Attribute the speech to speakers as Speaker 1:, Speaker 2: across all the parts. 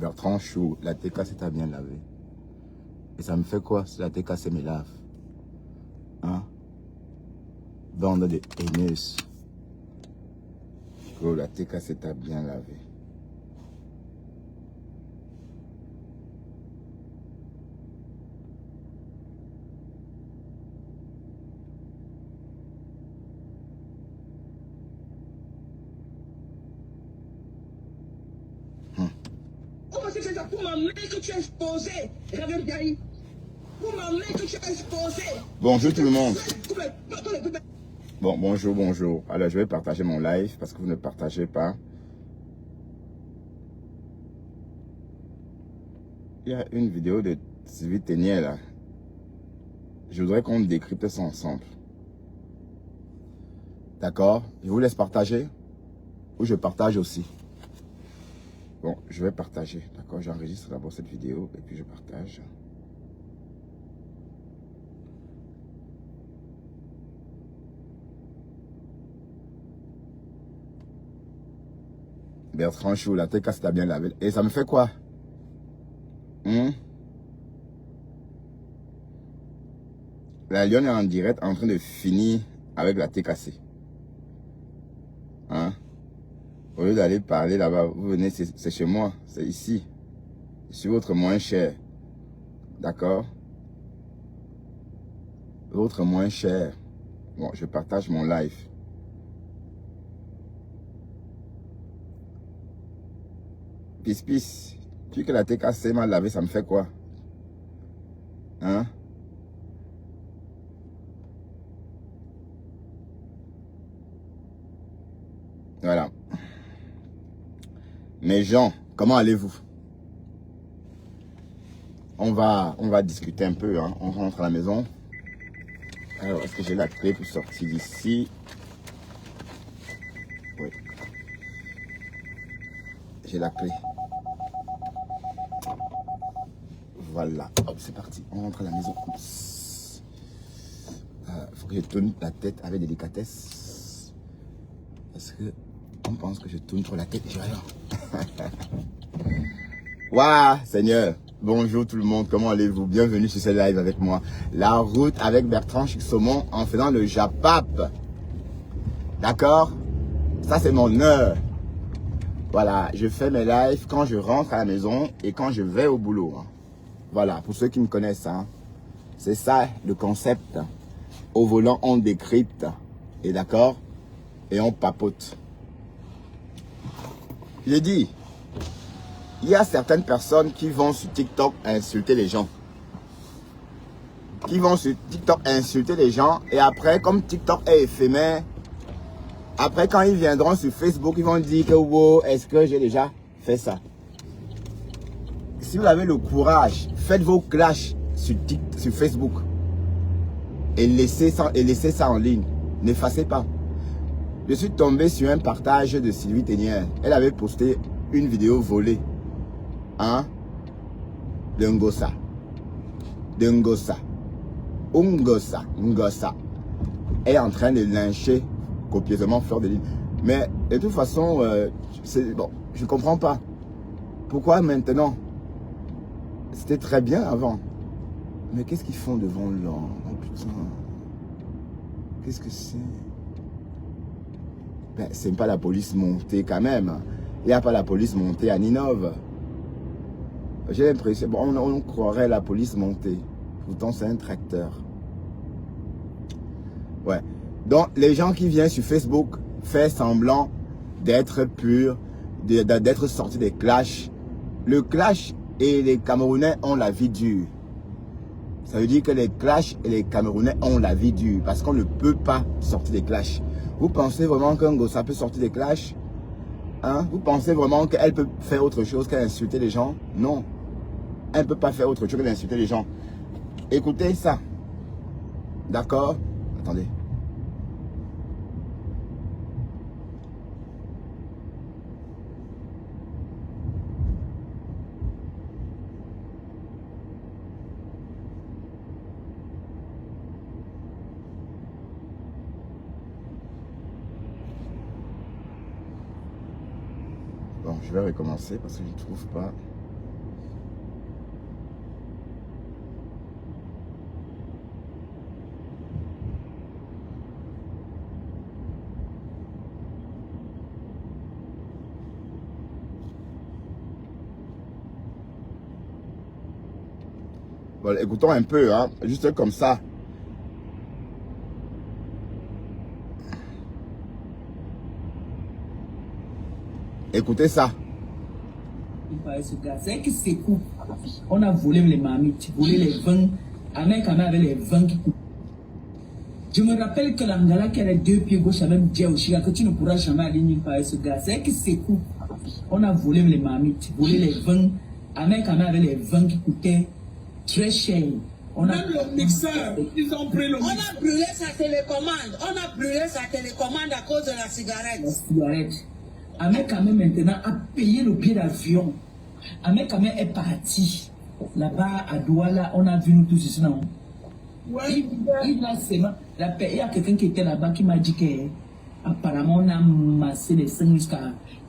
Speaker 1: Bertrand Chou, la TKC t'a bien lavé. Et ça me fait quoi si la TKC me lave? Hein? Bande de haineuses. Oh, la TKC t'a bien lavé.
Speaker 2: Pour m'amener que tu as exposé. Pour m'amener que tu as exposé.
Speaker 1: Bonjour tout le monde. Bon, bonjour, bonjour. Alors, je vais partager mon live parce que vous ne partagez pas. Il y a une vidéo de Sylvie Ténier là. Je voudrais qu'on décrypte ça ensemble. D'accord? Je vous laisse partager ou je partage aussi. Bon, je vais partager. D'accord? J'enregistre d'abord cette vidéo et puis je partage. Bertrand Chou, la TKC t'a bien lavé. Et ça me fait quoi? La Lyon est en direct en train de finir avec la TKC. Hein? Au lieu d'aller parler là-bas, vous venez, c'est chez moi, c'est ici. Je suis votre moins cher. D'accord? Votre moins cher. Bon, je partage mon live. Pis, tu que la TKC m'a lavé, ça me fait quoi? Hein? Voilà. Mes gens, comment allez-vous? On va discuter un peu, hein. On rentre à la maison. Alors, est-ce que j'ai la clé pour sortir d'ici? Oui. J'ai la clé. Voilà. Hop, c'est parti. On rentre à la maison. Faut que je tourne la tête avec délicatesse. Parce que on pense que je tourne trop la tête. Je vais là. Waouh, Seigneur. Bonjour tout le monde, comment allez-vous? Bienvenue sur ce live avec moi. La route avec Bertrand Saumon en faisant le Japap. D'accord? Ça, c'est mon heure. Voilà, je fais mes lives quand je rentre à la maison et quand je vais au boulot. Hein. Voilà, pour ceux qui me connaissent, hein, c'est ça le concept. Au volant, on décrypte. Et d'accord? Et on papote. J'ai dit, il y a certaines personnes qui vont sur TikTok insulter les gens. Qui vont sur TikTok insulter les gens. Et après, comme TikTok est éphémère, après quand ils viendront sur Facebook, ils vont dire que wow, est-ce que j'ai déjà fait ça? Si vous avez le courage, faites vos clashs sur Facebook. Et laissez ça en ligne. N'effacez pas. Je suis tombé sur un partage de Sylvie Ténier. Elle avait posté une vidéo volée. Hein? De Ngosa. Ngosa. Elle est en train de lyncher copieusement Fleur de Lys. Mais de toute façon, bon, je ne comprends pas. Pourquoi maintenant? C'était très bien avant. Mais qu'est-ce qu'ils font devant l'an? Oh putain. Qu'est-ce que c'est? Ben, c'est pas la police montée quand même. Il n'y a pas la police montée à Ninove. J'ai l'impression, bon, on croirait la police montée. Pourtant, c'est un tracteur. Ouais. Donc, les gens qui viennent sur Facebook font semblant d'être purs, d'être sortis des clashs. Le clash et les Camerounais ont la vie dure. Ça veut dire que les clashs et les Camerounais ont la vie dure. Parce qu'on ne peut pas sortir des clashs. Vous pensez vraiment qu'un Ngosa peut sortir des clashs? Hein? Vous pensez vraiment qu'elle peut faire autre chose qu'insulter les gens? Non. Elle ne peut pas faire autre chose que d'insulter les gens. Écoutez ça. D'accord? Attendez. Bon, je vais recommencer parce que je ne trouve pas. Voilà, écoutons un peu, hein, juste comme ça. Écoutez ça.
Speaker 3: C'est que c'est cool. On a volé les marmites, volé les vins. Avec les vins qui coupent. Je me rappelle que l'Angala qui a les deux pieds gauche a même dit au Chiga que tu ne pourras jamais aller nulle part avec ce gars. C'est que c'est cool. On a volé les marmites, volé les vins. Avec les vins qui coûtaient très cher.
Speaker 2: Même le mixeur, ils ont pris le mixeur. On a brûlé sa télécommande. On a brûlé sa télécommande à cause de la cigarette.
Speaker 3: La cigarette. Ahmed Kamel maintenant a payé le billet d'avion. Ahmed Kamel est parti. Là-bas à Douala, on a vu nous tous ici, non?
Speaker 2: Ouais.
Speaker 3: Il y a quelqu'un qui était là-bas qui m'a dit que apparemment on a massé les seins jusqu'à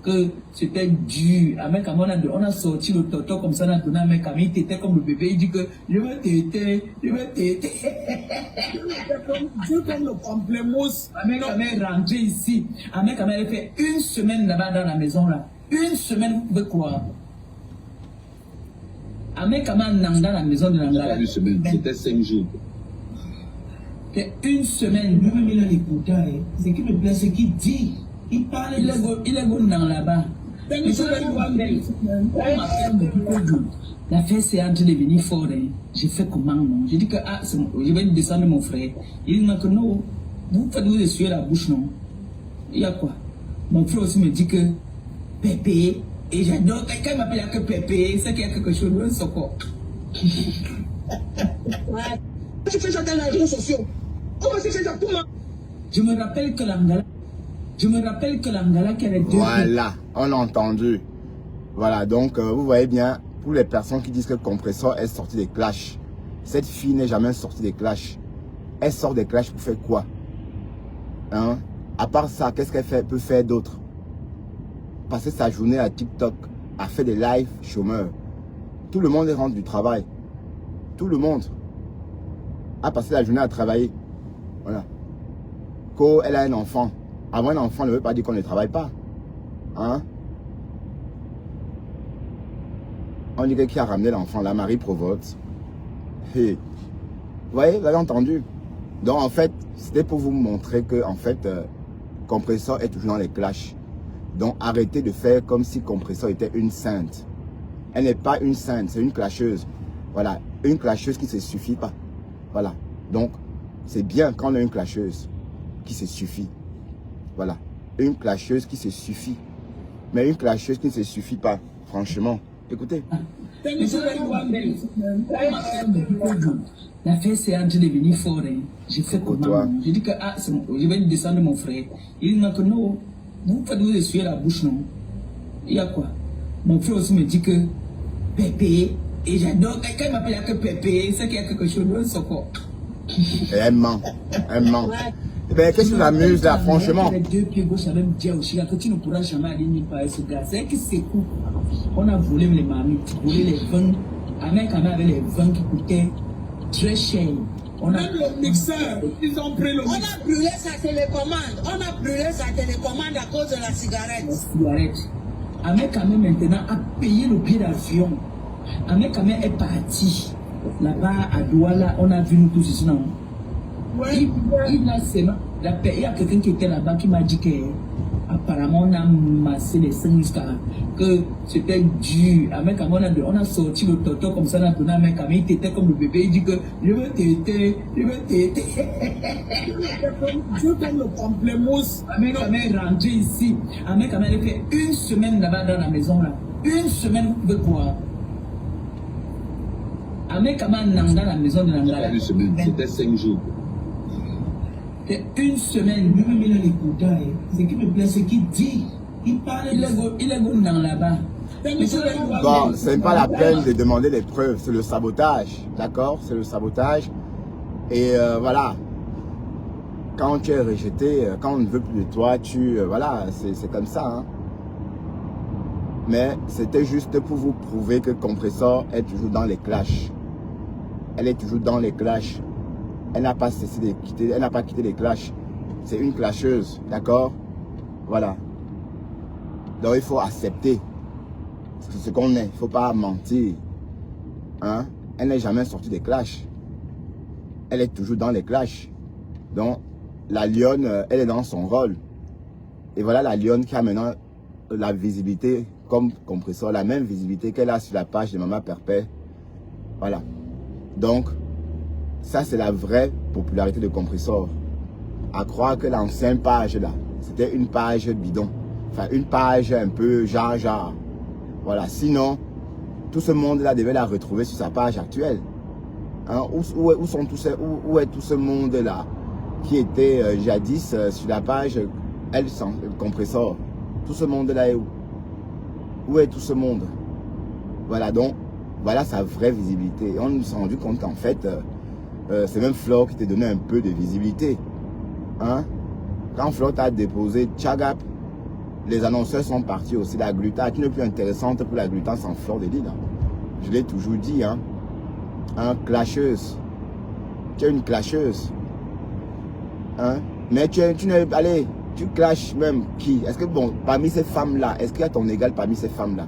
Speaker 3: que c'était dur. Ahmed Kamel, on a sorti le toto comme ça, on a donné à Ahmed Kamel, il était comme le bébé, il dit que je vais t'aider, je vais t'aider.
Speaker 2: Je comme le pamplemousse.
Speaker 3: Ahmed Kamel est rentré ici. Ahmed Kamel a fait une semaine là-bas dans la maison là. Une semaine, vous pouvez croire. Ahmed Kamel dans la maison de l'Angala.
Speaker 4: Une semaine, c'était 5 jours.
Speaker 3: Une semaine, lui-même il a l'écouté. Ce qui me plaît, c'est qu'il dit. Il parle, il est bon dans là-bas. L'affaire c'est en train de devenir fort. J'ai fait comment non? J'ai dit que je vais descendre mon frère. Il m'a dit que non, vous faites vous essuyer la bouche non? Il y a quoi? Mon frère aussi me dit que Pépé, et j'adore, quand il m'appelle que Pépé, c'est qu'il y a quelque chose de soko.
Speaker 2: Tu fais ça dans les réseaux sociaux. Comment tu fais ça pour moi?
Speaker 3: Je me rappelle que l'Angala qui a les deux.
Speaker 1: Voilà, on a entendu. Voilà, donc vous voyez bien, pour les personnes qui disent que Compressor est sorti des clashs, cette fille n'est jamais sortie des clashs. Elle sort des clashs pour faire quoi? Hein? À part ça, qu'est-ce qu'elle peut faire d'autre? Passer sa journée à TikTok, à faire des lives chômeurs. Tout le monde est rentré du travail. Tout le monde a passé la journée à travailler. Voilà. Quand elle a un enfant, avoir un enfant ne veut pas dire qu'on ne travaille pas. Hein? On dirait qui a ramené l'enfant, la Marie Provost. Hey. Vous voyez, vous avez entendu. Donc en fait, c'était pour vous montrer que en fait, Compressor est toujours dans les clashs. Donc arrêtez de faire comme si Compressor était une sainte. Elle n'est pas une sainte, c'est une clasheuse. Voilà, une clasheuse qui ne se suffit pas. Voilà, donc c'est bien quand on a une clasheuse qui se suffit. Voilà, une clasheuse qui se suffit. Mais une clasheuse qui ne se suffit pas, franchement. Écoutez.
Speaker 3: L'affaire c'est en train de devenir fort. J'ai fait comment? J'ai dit que je vais descendre mon frère. Il m'a dit que non, vous faites vous essuyer la bouche non? Il y a quoi? Mon frère aussi me dit que Pépé, et j'adore, quand il m'appelle que Pépé, c'est qu'il y a quelque chose de soko.
Speaker 1: Elle ment, elle ment. Ben, qu'est-ce qui m'amuse là, franchement?
Speaker 3: Les deux pieds gauche a même dit au Chiga que tu ne pourras jamais aller nulle part avec ce gars. C'est que c'est cool. On a volé les marmites, volé les vins. Avec les vins qui coûtaient très cher.
Speaker 2: Même le mixeur, ils ont pris le mixeur. On a brûlé sa télécommande. On a brûlé sa télécommande à cause de la cigarette.
Speaker 3: La cigarette. Ahmed Kamel maintenant a payé le billet d'avion. Ahmed Kamel est parti. Là-bas à Douala, on a vu nous tous ici, non?
Speaker 2: Ouais.
Speaker 3: Il y a quelqu'un qui était là-bas qui m'a dit que apparemment on a massé les seins jusqu'à que c'était dur. Ahmed Kamel, on a sorti le toto comme ça, on a donné à Ahmed Kamel, il était comme le bébé, il dit que je vais t'aider, je vais t'aider.
Speaker 2: Je comme le pamplemousse.
Speaker 3: Ahmed Kamel est rentré ici. Ahmed Kamel a fait une semaine là-bas dans la maison là. Une semaine, vous pouvez croire. Ahmed Kamel dans la maison de l'Angala.
Speaker 4: Une semaine, c'était 5 jours.
Speaker 3: Une semaine, lui-même il a l'écouté. Ce qui me plaît, c'est qu'il dit. Il parle, il est bon dans là-bas.
Speaker 1: Bon, ce n'est pas la peine de demander des preuves, c'est le sabotage, d'accord? C'est le sabotage. Et voilà, quand tu es rejeté, quand on ne veut plus de toi, voilà, c'est comme ça. Hein? Mais c'était juste pour vous prouver que Compressor est toujours dans les clashs. Elle est toujours dans les clashs. Elle n'a pas cessé de quitter, elle n'a pas quitté les clashs. C'est une clasheuse, d'accord? Voilà. Donc il faut accepter ce qu'on est, il ne faut pas mentir. Hein? elle n'est jamais sortie des clashs. Elle est toujours dans les clashs. Donc, la lionne, elle est dans son rôle. Et voilà la lionne qui a maintenant la visibilité comme compresseur, la même visibilité qu'elle a sur la page de Maman Perpet. Voilà. Donc, ça c'est la vraie popularité de compresseur. À croire que l'ancienne page là, c'était une page bidon. Enfin, une page un peu genre. Voilà. Sinon, tout ce monde-là devait la retrouver sur sa page actuelle. Hein? Où est tout ce monde-là qui était jadis sur la page elle sans compresseur? Tout ce monde-là est où? Où est tout ce monde? Voilà, donc, voilà sa vraie visibilité. Et on s'est rendu compte qu'en fait, c'est même Flore qui t'a donné un peu de visibilité. Hein? Quand Flore t'a déposé Tchagap, les annonceurs sont partis aussi. La Gluta, qui n'est plus intéressante pour la Gluta sans Flore de Lille. Je l'ai toujours dit, hein. Clasheuse. Tu es une clasheuse. Hein? Mais allez, tu clashes même qui? Est-ce que, bon, parmi ces femmes-là, est-ce qu'il y a ton égal parmi ces femmes-là?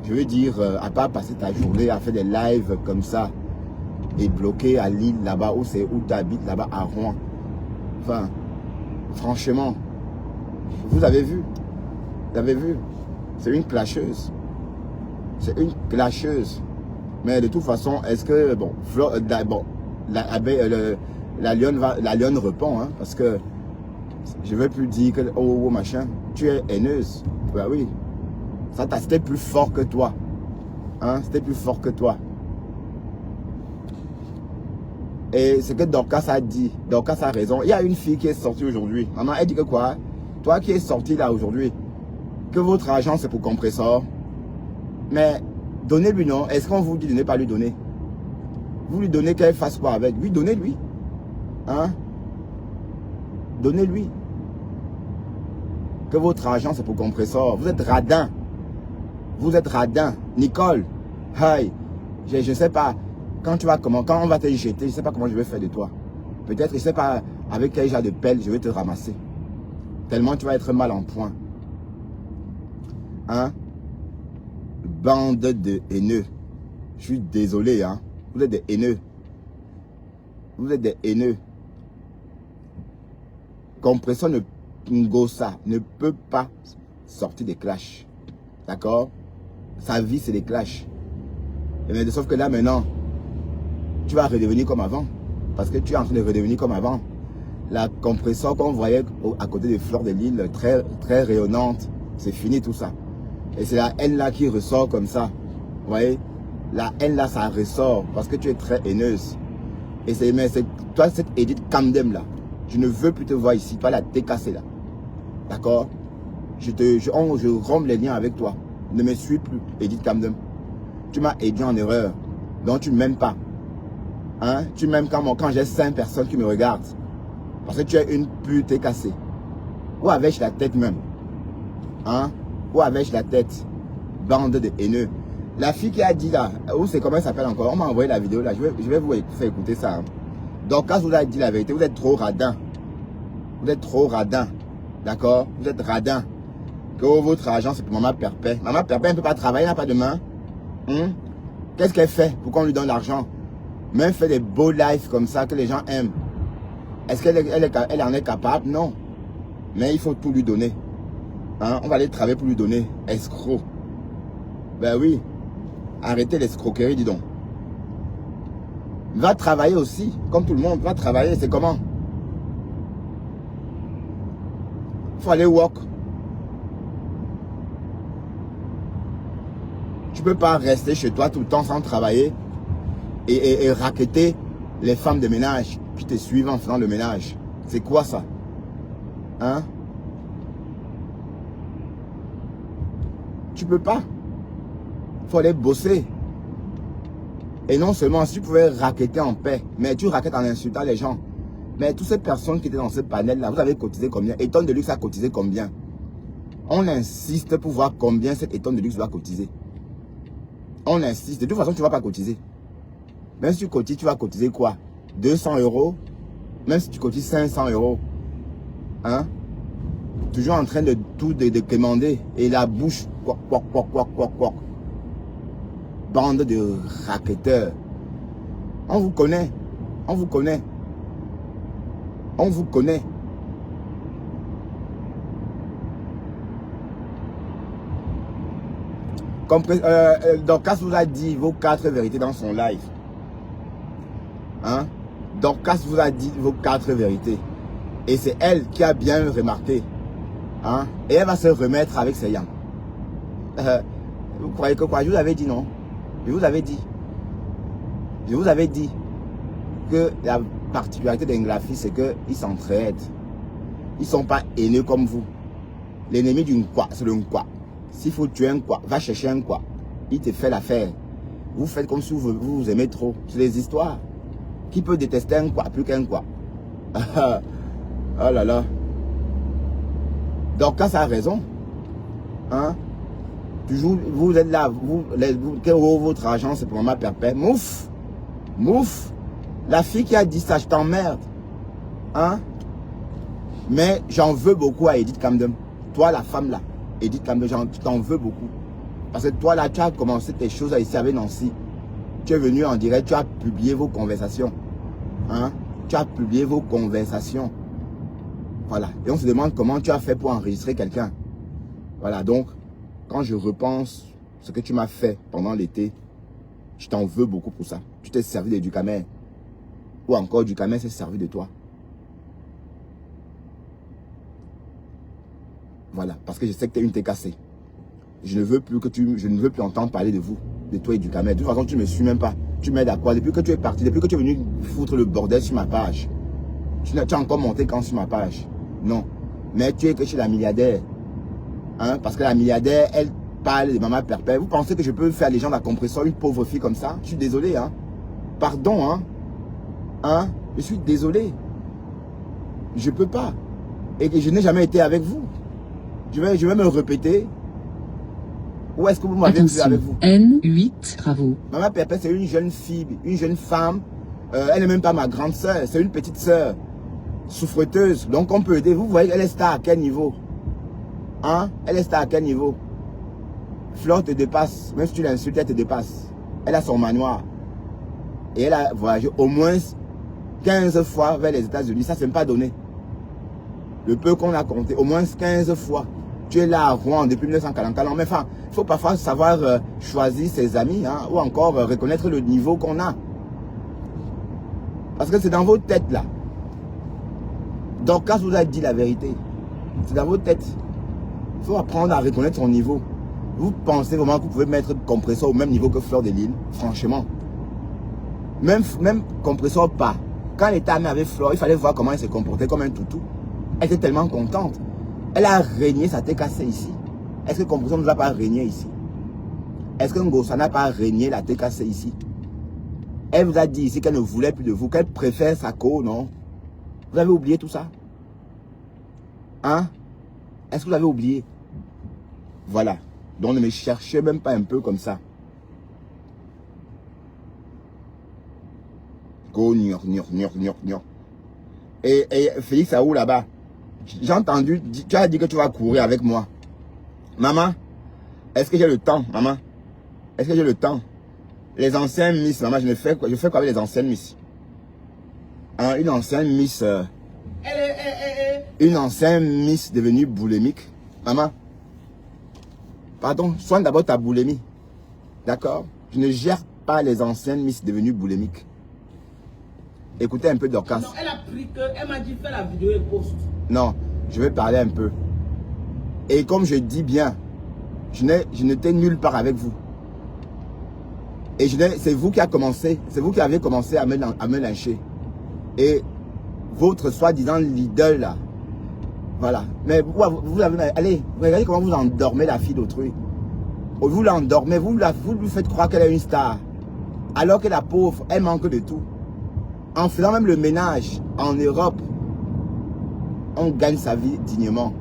Speaker 1: Je veux dire, à part passer ta journée à faire des lives comme ça et bloquer à Lille, là-bas, où tu habites, là-bas, à Rouen. Enfin, franchement, vous avez vu? Vous avez vu? C'est une clasheuse. C'est une clasheuse. Mais de toute façon, est-ce que, bon, la lionne répond, hein, parce que je ne veux plus dire que, oh, machin, tu es haineuse. Bah oui, c'était plus fort que toi. Hein, c'était plus fort que toi. Et ce que Dorcas a dit, Dorcas a raison. Il y a une fille qui est sortie aujourd'hui. Maman, elle dit que quoi? Toi qui es sorti là aujourd'hui, que votre argent c'est pour compresseur. Mais donnez-lui non. Est-ce qu'on vous dit de ne pas lui donner? Vous lui donnez qu'elle fasse quoi avec? Oui, donnez-lui. Hein? Donnez-lui. Que votre argent c'est pour compresseur. Vous êtes radin. Vous êtes radin. Nicole, hey, je ne sais pas. Quand on va te jeter, je ne sais pas comment je vais faire de toi. Peut-être, je ne sais pas avec quel genre de pelle je vais te ramasser. Tellement tu vas être mal en point. Hein? Bande de haineux. Je suis désolé, hein. Vous êtes des haineux. Vous êtes des haineux. Compresseur Ngossa ne peut pas sortir des clashs. D'accord? Sa vie, c'est des clashs. Mais sauf que là, maintenant, tu vas redevenir comme avant. Parce que tu es en train de redevenir comme avant. La compresseur qu'on voyait à côté des Fleurs de Lille, très, très rayonnante, c'est fini tout ça. Et c'est la haine là qui ressort comme ça. Vous voyez? La haine là, ça ressort parce que tu es très haineuse. Et c'est toi, cette Edith Camden là, je ne veux plus te voir ici. Toi, la décassée là. D'accord? Je romps les liens avec toi. Ne me suis plus, Edith Camden. Tu m'as aidé en erreur. Donc tu ne m'aimes pas. Hein? Tu m'aimes quand j'ai 5 personnes qui me regardent. Parce que tu es une pute cassée. Où avais-je la tête même? Hein? Où avais-je la tête? Bande de haineux. La fille qui a dit là, où c'est, comment elle s'appelle encore? On m'a envoyé la vidéo là. Je vais vous faire écouter ça. Hein. Donc quand vous avez dit la vérité, vous êtes trop radin. Vous êtes trop radin. D'accord? Vous êtes radin. Que votre argent c'est pour Maman Perpet. Maman Perpet ne peut pas travailler, elle n'a pas de main. Hein? Qu'est-ce qu'elle fait pour qu'on lui donne l'argent? Même fait des beaux lives comme ça que les gens aiment. Est-ce qu'elle en est capable? Non. Mais il faut tout lui donner. Hein? On va aller travailler pour lui donner. Escroc. Ben oui. Arrêtez l'escroquerie, dis donc. Va travailler aussi. Comme tout le monde. Va travailler. C'est comment? Il faut aller work. Tu ne peux pas rester chez toi tout le temps sans travailler et racketter les femmes de ménage qui te suivent en faisant le ménage. C'est quoi ça? Hein? Tu peux pas. Il faut aller bosser. Et non seulement si tu pouvais racketter en paix, mais tu raquettes en insultant les gens. Mais toutes ces personnes qui étaient dans ce panel-là, vous avez cotisé combien? Étonne de luxe a cotisé combien? On insiste pour voir combien cette étonne de luxe doit cotiser. On insiste. De toute façon, tu ne vas pas cotiser. Même si tu cotises, tu vas cotiser quoi? 200 €? Même si tu cotises 500 €. Hein? Toujours en train de tout de commander. Et la bouche, quoi. Bande de racketteurs. On vous connaît. On vous connaît. On vous connaît. Dorcas vous a dit vos 4 vérités dans son live. Hein? Dorcas vous a dit vos 4 vérités. Et c'est elle qui a bien remarqué. Hein? Et elle va se remettre avec ses yams. Vous croyez que quoi? Je vous avais dit non. Je vous avais dit. Je vous avais dit que la particularité des Nglafi, c'est qu'ils s'entraident. Ils ne sont pas haineux comme vous. L'ennemi d'une quoi, c'est le quoi. S'il faut tuer un quoi, va chercher un quoi. Il te fait l'affaire. Vous faites comme si vous aimez trop. C'est des histoires. Qui peut détester un quoi plus qu'un quoi? Oh là là. Donc, quand ça a raison, hein? Toujours, vous êtes là, votre argent, c'est pour maman perpète. Mouf! Mouf! La fille qui a dit ça, je t'emmerde. Hein? Mais j'en veux beaucoup à Edith Camden. Toi, la femme là, Edith Camden, je t'en veux beaucoup. Parce que toi là, tu as commencé tes choses ici avec Nancy. Tu es venu en direct, tu as publié vos conversations. Hein? Tu as publié vos conversations. Voilà. Et on se demande comment tu as fait pour enregistrer quelqu'un. Voilà. Donc, quand je repense ce que tu m'as fait pendant l'été, je t'en veux beaucoup pour ça. Tu t'es servi de Ducamer. Ou encore Ducamer s'est servi de toi. Voilà. Parce que je sais que tu es une TKC. Je ne veux plus entendre parler de vous, de toi et Ducamer. De toute façon, tu ne me suis même pas. Tu m'aides à quoi? Depuis que tu es parti, depuis que tu es venu foutre le bordel sur ma page. Tu as encore monté quand sur ma page? Non. Mais tu es que chez la milliardaire. Hein? Parce que la milliardaire, elle parle de maman perpète. Vous pensez que je peux faire les gens de la compression, une pauvre fille comme ça? Je suis désolé. Hein? Pardon. Hein? Hein? Je suis désolé. Je peux pas. Et que je n'ai jamais été avec vous. Je vais me répéter. Où est-ce que vous m'avez vu avec vous?
Speaker 5: N8, bravo.
Speaker 1: Maman perpète, c'est une jeune fille, une jeune femme. Elle n'est même pas ma grande soeur, c'est une petite soeur. Souffreteuse. Donc on peut aider. Vous voyez, elle est star à quel niveau? Hein? Elle est star à quel niveau? Flore te dépasse. Même si tu l'insultes, elle te dépasse. Elle a son manoir. Et elle a voyagé au moins 15 fois vers les États-Unis. Ça, c'est même pas donné. Le peu qu'on a compté, au moins 15 fois. Tu es là à Rouen depuis 1944. Mais enfin, il faut parfois savoir choisir ses amis, hein, ou encore reconnaître le niveau qu'on a. Parce que c'est dans vos têtes là. Dorcas vous a dit la vérité. C'est dans vos têtes. Il faut apprendre à reconnaître son niveau. Vous pensez vraiment que vous pouvez mettre compresseur au même niveau que Fleur de Lille? Franchement. Même compresseur pas. Quand elle était amie avec Fleur, il fallait voir comment elle se comportait comme un toutou. Elle était tellement contente. Elle a régné sa tête cassée ici. Est-ce que compresseur ne nous a pas régné ici? Est-ce que Ngossa n'a pas régné la tête cassée ici? Elle vous a dit ici qu'elle ne voulait plus de vous, qu'elle préfère sa co, non? Vous avez oublié tout ça? Hein? Est-ce que vous avez oublié? Voilà. Donc ne me cherchez même pas un peu comme ça. Go, gnon. Et Félix a où là-bas? J'ai entendu, tu as dit que tu vas courir avec moi. Maman, est-ce que j'ai le temps, maman? Est-ce que j'ai le temps? Les anciennes Miss, maman, je fais quoi avec les anciennes Miss? Hein, une ancienne Miss... Une ancienne Miss devenue boulimique. Maman, pardon, soigne d'abord ta boulimie. D'accord? Je ne gère pas les anciennes Miss devenues boulimiques. Écoutez un peu Dorcas.
Speaker 2: Non, elle a pris que, elle m'a dit fais la vidéo et poste.
Speaker 1: Non, je vais parler un peu. Et comme je dis bien, je n'étais nulle part avec vous. Et c'est vous qui avez commencé, c'est vous qui avez commencé à me lyncher. Et votre soi-disant leader là, voilà. Mais vous allez, regardez comment vous endormez la fille d'autrui. Vous l'endormez, vous lui faites croire qu'elle est une star. Alors que la pauvre, elle manque de tout. En faisant même le ménage en Europe, on gagne sa vie dignement.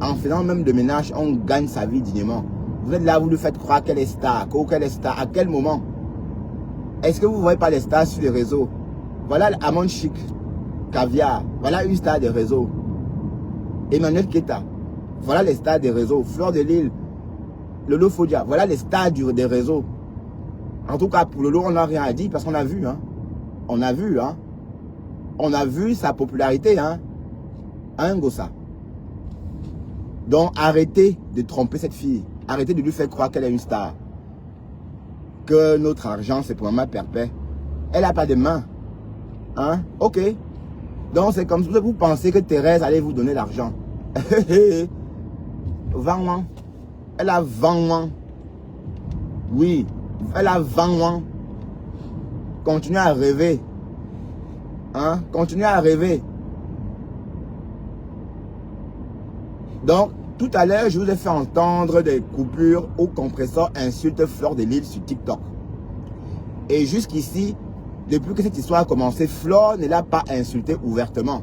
Speaker 1: En faisant même le ménage, on gagne sa vie dignement. Vous êtes là, vous lui faites croire qu'elle est star. Qu'elle est star. À quel moment? Est-ce que vous ne voyez pas les stars sur les réseaux? Voilà Amon Chic, Caviar. Voilà une star des réseaux. Emmanuel Keta. Voilà les stars des réseaux. Fleur de Lille. Lolo Fodia. Voilà les stars des réseaux. En tout cas, pour Lolo, on n'a rien à dire parce qu'on a vu. Hein. On a vu. Hein. On a vu sa popularité. Hein. Hein, Gossa. Donc, arrêtez de tromper cette fille. Arrêtez de lui faire croire qu'elle est une star. Que notre argent, c'est pour Maman Perpé. Elle n'a pas de main. Hein? Ok. Donc, c'est comme si vous pensez que Thérèse allait vous donner l'argent. 20 ans. Elle a 20 ans. Oui. Elle a 20 ans. Continuez à rêver. Hein? Continuez à rêver. Donc, tout à l'heure, je vous ai fait entendre des coupures au compresseur insulte Fleur de Lys sur TikTok. Et jusqu'ici, depuis que cette histoire a commencé, Fleur ne l'a pas insulté ouvertement.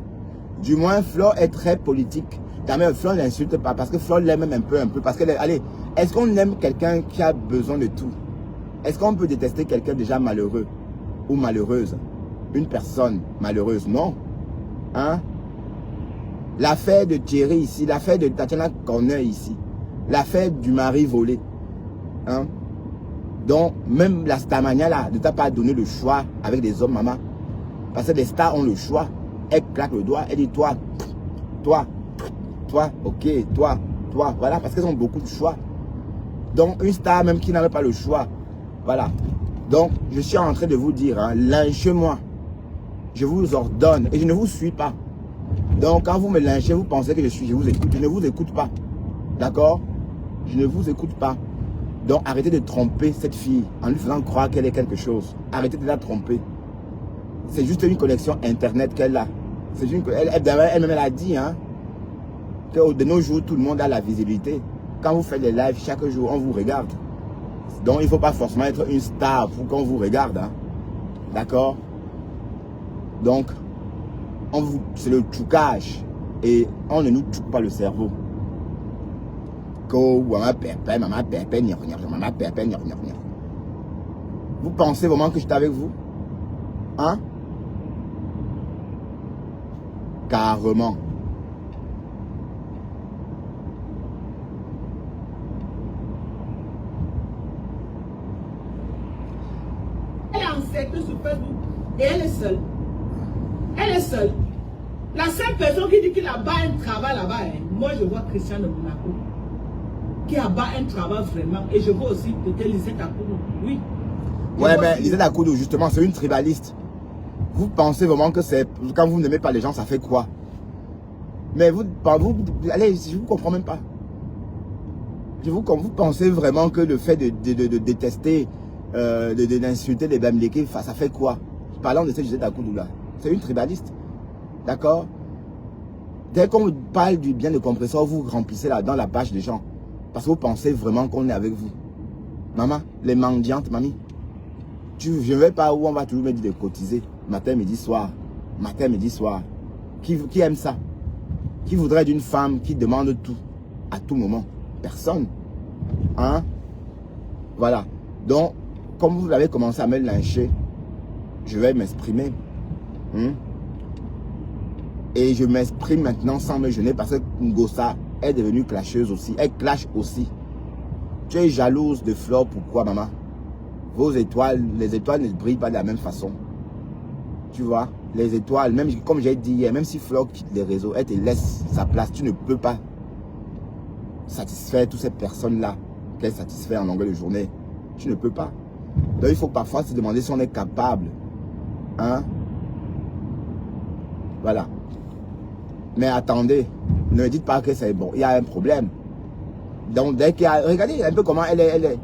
Speaker 1: Du moins, Fleur est très politique. Quand même, Fleur ne l'insulte pas parce que Fleur l'aime un peu. Parce que, allez, est-ce qu'on aime quelqu'un qui a besoin de tout? Est-ce qu'on peut détester quelqu'un déjà malheureux ou malheureuse? Une personne malheureuse, non? Hein? L'affaire de Thierry ici, l'affaire de Tatiana Corner ici, l'affaire du mari volé. Hein? Donc, même la Starmania là, ne t'a pas donné le choix avec des hommes, maman. Parce que les stars ont le choix. Elle claque le doigt, elle dit toi, ok, toi, voilà, parce qu'elles ont beaucoup de choix. Donc, une star même qui n'avait pas le choix. Voilà. Donc, je suis en train de vous dire, hein, lynchez-moi. Je vous ordonne et je ne vous suis pas. Donc, quand vous me lynchez, vous pensez que je vous écoute. Je ne vous écoute pas. D'accord? Je ne vous écoute pas. Donc, arrêtez de tromper cette fille en lui faisant croire qu'elle est quelque chose. Arrêtez de la tromper. C'est juste une connexion Internet qu'elle a. C'est une, elle-même, elle a dit, hein, que de nos jours, tout le monde a la visibilité. Quand vous faites des lives, chaque jour, on vous regarde. Donc, il ne faut pas forcément être une star pour qu'on vous regarde. Hein. D'accord? Donc, c'est le tchoukage. Et on ne nous tchouque pas le cerveau. Vous pensez vraiment que j'étais avec vous? Hein? Carrément.
Speaker 2: Elle est enceinte sur Facebook et elle est seule. Elle est seule. La seule personne qui dit qu'il a bas un travail là-bas, hein, moi je vois Christian de Monaco qui a bas un travail vraiment. Et je vois aussi peut-être Lisette Akoudou. Oui.
Speaker 1: Ouais, mais Lisette Akoudou, justement, c'est une tribaliste. Vous pensez vraiment que c'est... Quand vous n'aimez pas les gens, ça fait quoi? Mais vous allez, je vous comprends même pas. Vous pensez vraiment que le fait de détester, d'insulter les Bamlékés, ça fait quoi? Parlant de cette Lisette Akoudou là. C'est une tribaliste. D'accord? Dès qu'on parle du bien de compresseur, vous remplissez là dans la page des gens. Parce que vous pensez vraiment qu'on est avec vous. Maman, les mendiantes, mamie. Je ne vais pas où on va toujours me dire de cotiser. Matin, midi, soir. Matin, midi, soir. Qui aime ça? Qui voudrait d'une femme qui demande tout à tout moment? Personne. Hein? Voilà. Donc, comme vous avez commencé à me lyncher, je vais m'exprimer. Et je m'exprime maintenant sans me gêner parce que Ngossa est devenue clasheuse aussi. Elle clash aussi. Tu es jalouse de Fleur, pourquoi, maman? Vos étoiles, les étoiles ne brillent pas de la même façon. Tu vois, les étoiles, même comme j'ai dit hier, même si Fleur quitte les réseaux, elle te laisse sa place. Tu ne peux pas satisfaire toutes ces personnes-là qu'elle satisfait en longueur de journée. Tu ne peux pas. Donc il faut parfois se demander si on est capable. Hein? Voilà. Mais attendez, ne me dites pas que c'est bon. Il y a un problème. Donc dès qu'il y a... Regardez un peu comment elle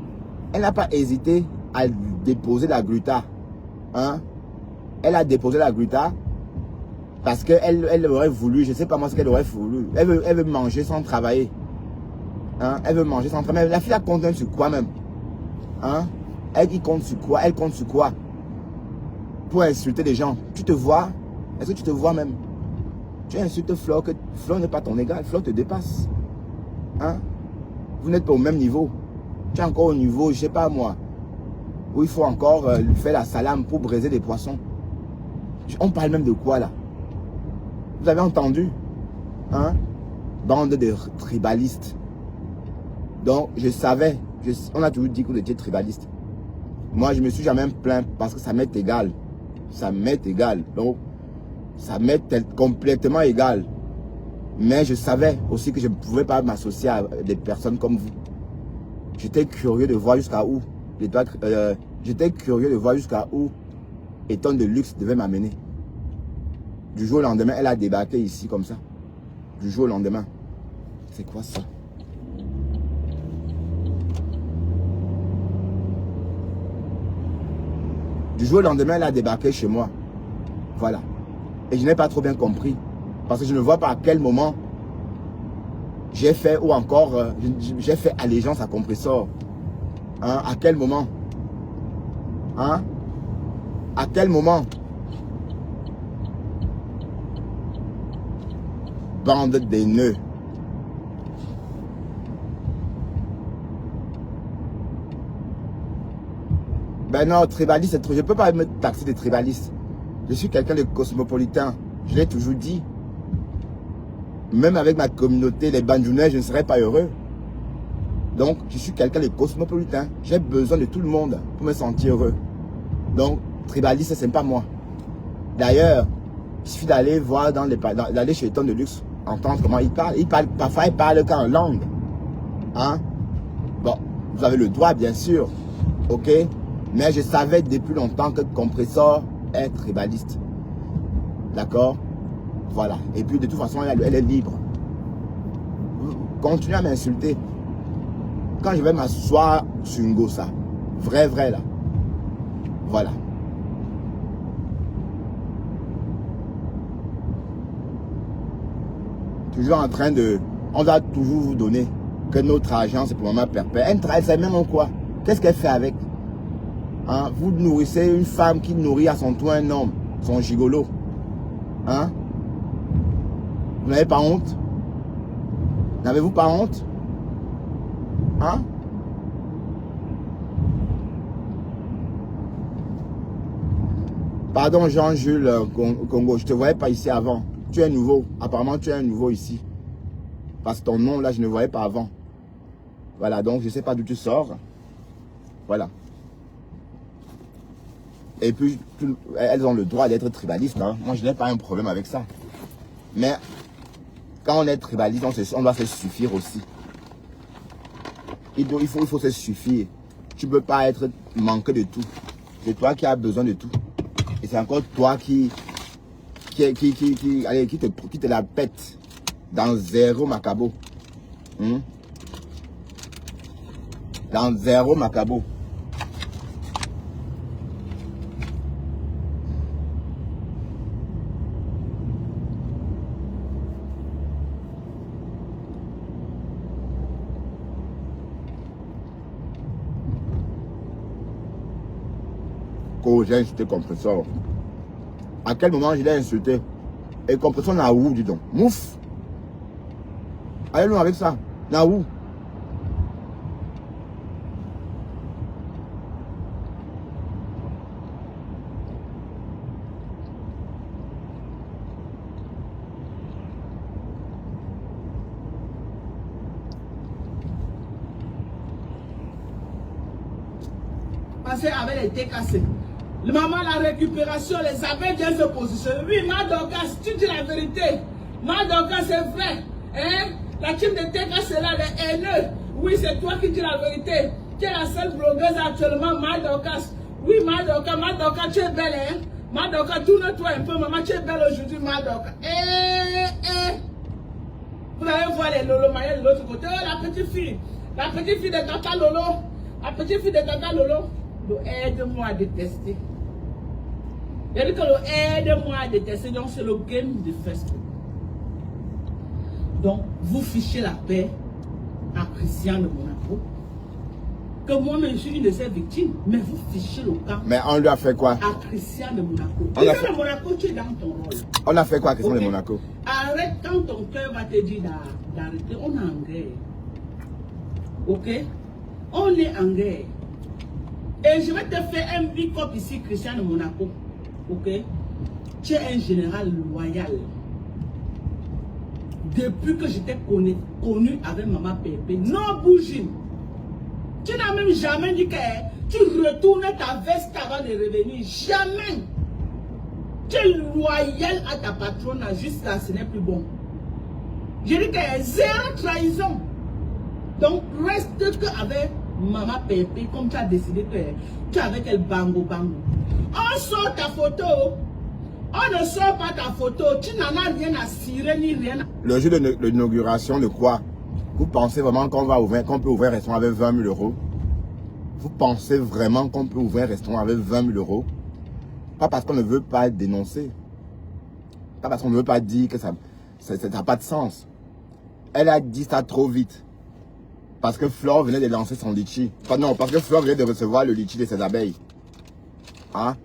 Speaker 1: n'a pas hésité à déposer la gluta. Hein? Elle a déposé la gluta parce qu'elle aurait voulu, je ne sais pas moi ce qu'elle aurait voulu. Elle veut manger sans travailler. Hein? Elle veut manger sans travailler. La fille, elle compte sur quoi même? Hein? Elle compte sur quoi? Elle compte sur quoi? Pour insulter les gens. Tu te vois? Est-ce que tu te vois même? Tu insultes Fleur, que Fleur n'est pas ton égal. Fleur te dépasse. Hein? Vous n'êtes pas au même niveau. Tu es encore au niveau, je ne sais pas moi, où il faut encore faire la salame pour briser des poissons. On parle même de quoi là? Vous avez entendu? Hein? Bande de tribalistes. Donc je savais On a toujours dit que vous étiez tribaliste. Moi, je me suis jamais plaint parce que ça m'est égal. Ça m'est égal. Donc, ça m'est complètement égal. Mais je savais aussi que je ne pouvais pas m'associer à des personnes comme vous. J'étais curieux de voir jusqu'à où Eton de luxe devait m'amener. Du jour au lendemain, elle a débarqué ici comme ça. Du jour au lendemain. C'est quoi ça? Du jour au lendemain, elle a débarqué chez moi. Voilà. Et je n'ai pas trop bien compris. Parce que je ne vois pas à quel moment j'ai fait ou encore j'ai fait allégeance à Compressor. Hein? À quel moment? Hein? À quel moment? Bande d'haineux. Ben non, tribaliste, c'est trop. Je ne peux pas me taxer de tribaliste. Je suis quelqu'un de cosmopolitain. Je l'ai toujours dit. Même avec ma communauté, les Banjounais, je ne serais pas heureux. Donc, je suis quelqu'un de cosmopolitain. J'ai besoin de tout le monde pour me sentir heureux. Donc, tribaliste, ce n'est pas moi. D'ailleurs, il suffit d'aller voir d'aller chez Eton de luxe, entendre comment il parle. Parfois, il parle qu'en langue. Hein? Bon, vous avez le droit, bien sûr. Ok? Mais je savais depuis longtemps que Compressor est tribaliste. D'accord? Voilà. Et puis, de toute façon, elle est libre. Continuez à m'insulter. Quand je vais m'asseoir sur une gossa, vrai, là. Voilà. Toujours en train de... On va toujours vous donner que notre argent, c'est pour maman perpète. Elle sait même en quoi. Qu'est-ce qu'elle fait avec? Hein? Vous nourrissez une femme qui nourrit à son tour un homme, son gigolo. Hein? Vous n'avez pas honte? N'avez-vous pas honte? Hein? Pardon Jean-Jules Congo, je ne te voyais pas ici avant. Tu es nouveau. Apparemment, tu es un nouveau ici. Parce que ton nom, là, je ne voyais pas avant. Voilà, donc je ne sais pas d'où tu sors. Voilà. Et puis, elles ont le droit d'être tribalistes. Hein. Moi, je n'ai pas un problème avec ça. Mais, quand on est tribaliste, on doit se suffire aussi. Il faut se suffire. Tu ne peux pas être manqué de tout. C'est toi qui as besoin de tout. Et c'est encore toi qui te la pète dans zéro macabo. Dans zéro macabo. J'ai insulté Compressor. À quel moment je l'ai insulté? Et Compressor n'a où, dis donc? Mouf! Allez-nous avec ça. N'a où?
Speaker 2: Parce qu'avec les TKC. Le maman, la récupération, les abeilles viennent se positionner. Oui, Madokas, tu dis la vérité. Madokas, c'est vrai. Hein? La team de TKC là, les haineux. Oui, c'est toi qui dis la vérité. Tu es la seule blogueuse actuellement, Madokas. Oui, Madokas, tu es belle, hein? Madokas, tourne-toi un peu, maman, tu es belle aujourd'hui, Madokas. Vous allez voir les Lolo Maya de l'autre côté. Oh, la petite fille de Tata Lolo. La petite fille de Tata Lolo. Aide-moi à détester. Il dit que aide-moi à détester. Donc, c'est le game de Facebook. Donc, vous fichez la paix à Christian de Monaco. Que moi-même, je suis une de ses victimes. Mais vous fichez le camp.
Speaker 1: Mais on lui a fait quoi?
Speaker 2: À Christian de Monaco. Christian de Monaco, tu es dans ton rôle.
Speaker 1: On a fait quoi à Christian de Monaco?
Speaker 2: Arrête quand ton cœur va te dire d'arrêter. On est en guerre. Ok? On est en guerre. Et je vais te faire un big up ici, Christian de Monaco. Ok? Tu es un général loyal. Depuis que j'étais connu avec Maman Pépé, non bougie. Tu n'as même jamais dit que tu retournes ta veste avant de revenir. Jamais. Tu es loyal à ta patronne jusqu'à ce n'est plus bon. Je dis que zéro trahison. Donc reste qu'avec maman Pépé, comme tu as décidé que tu es avec elle bango bango. On sort ta photo. On ne sort pas ta photo. Tu n'en as rien à cirer ni rien.
Speaker 1: Le jour de l'inauguration de quoi? Vous pensez vraiment qu'on peut ouvrir un restaurant avec 20 000 euros? Vous pensez vraiment qu'on peut ouvrir un restaurant avec 20 000 euros? Pas parce qu'on ne veut pas dénoncer. Pas parce qu'on ne veut pas dire que ça n'a pas de sens. Elle a dit ça trop vite. Parce que Flore venait de lancer son litchi. Enfin, non, parce que Flore venait de recevoir le litchi de ses abeilles. Hein?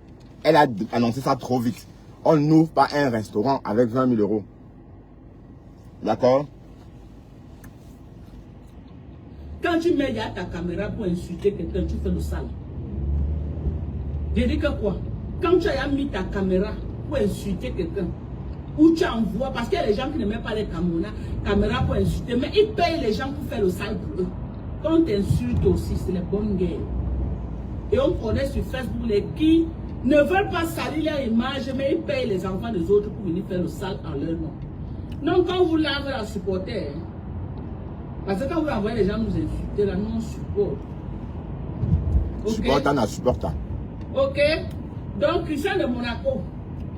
Speaker 1: Elle a annoncé ça trop vite. On n'ouvre pas un restaurant avec 20 000 euros. D'accord?
Speaker 2: Quand tu mets ta caméra pour insulter quelqu'un, tu fais le sale. Je dis que quoi? Quand tu as mis ta caméra pour insulter quelqu'un, ou tu envoies, parce qu'il y a des gens qui ne mettent pas les caméras pour insulter, mais ils payent les gens pour faire le sale pour eux. Quand on t'insulte aussi, c'est les bonnes guerres. Et on connaît sur Facebook les qui ne veulent pas salir leur image, mais ils payent les enfants des autres pour venir faire le sale en leur nom. Donc quand vous l'avez à supporter, parce que quand vous envoyez les gens nous insulter, là, nous on supporte. Okay?
Speaker 1: Supportant, on supporte.
Speaker 2: Ok? Donc, Christian de Monaco,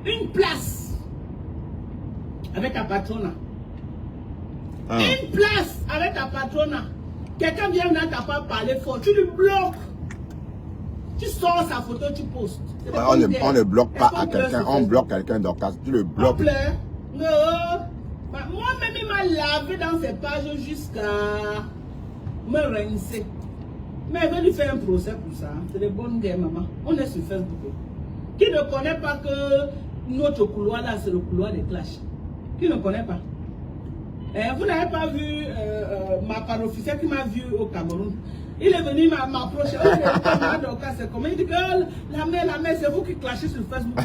Speaker 2: une place avec ta patronne. Une place avec ta patronne. Quelqu'un vient là, t'as pas parlé fort, tu lui bloques. Tu sors sa photo, tu postes.
Speaker 1: On ne bloque pas à quelqu'un, on bloque quelqu'un dans le cas. Tu le bloques.
Speaker 2: On pleure. Non. Moi-même, il m'a lavé dans ses pages jusqu'à me rincer. Mais elle veut lui faire un procès pour ça. C'est des bonnes guerres, maman. On est sur Facebook. Qui ne connaît pas que notre couloir là, c'est le couloir des clashs? Qui ne connaît pas? Vous n'avez pas vu ma parofficière qui m'a vu au Cameroun? Il est venu m'approcher. C'est comment? Il dit que la mère, c'est vous qui clashez sur Facebook.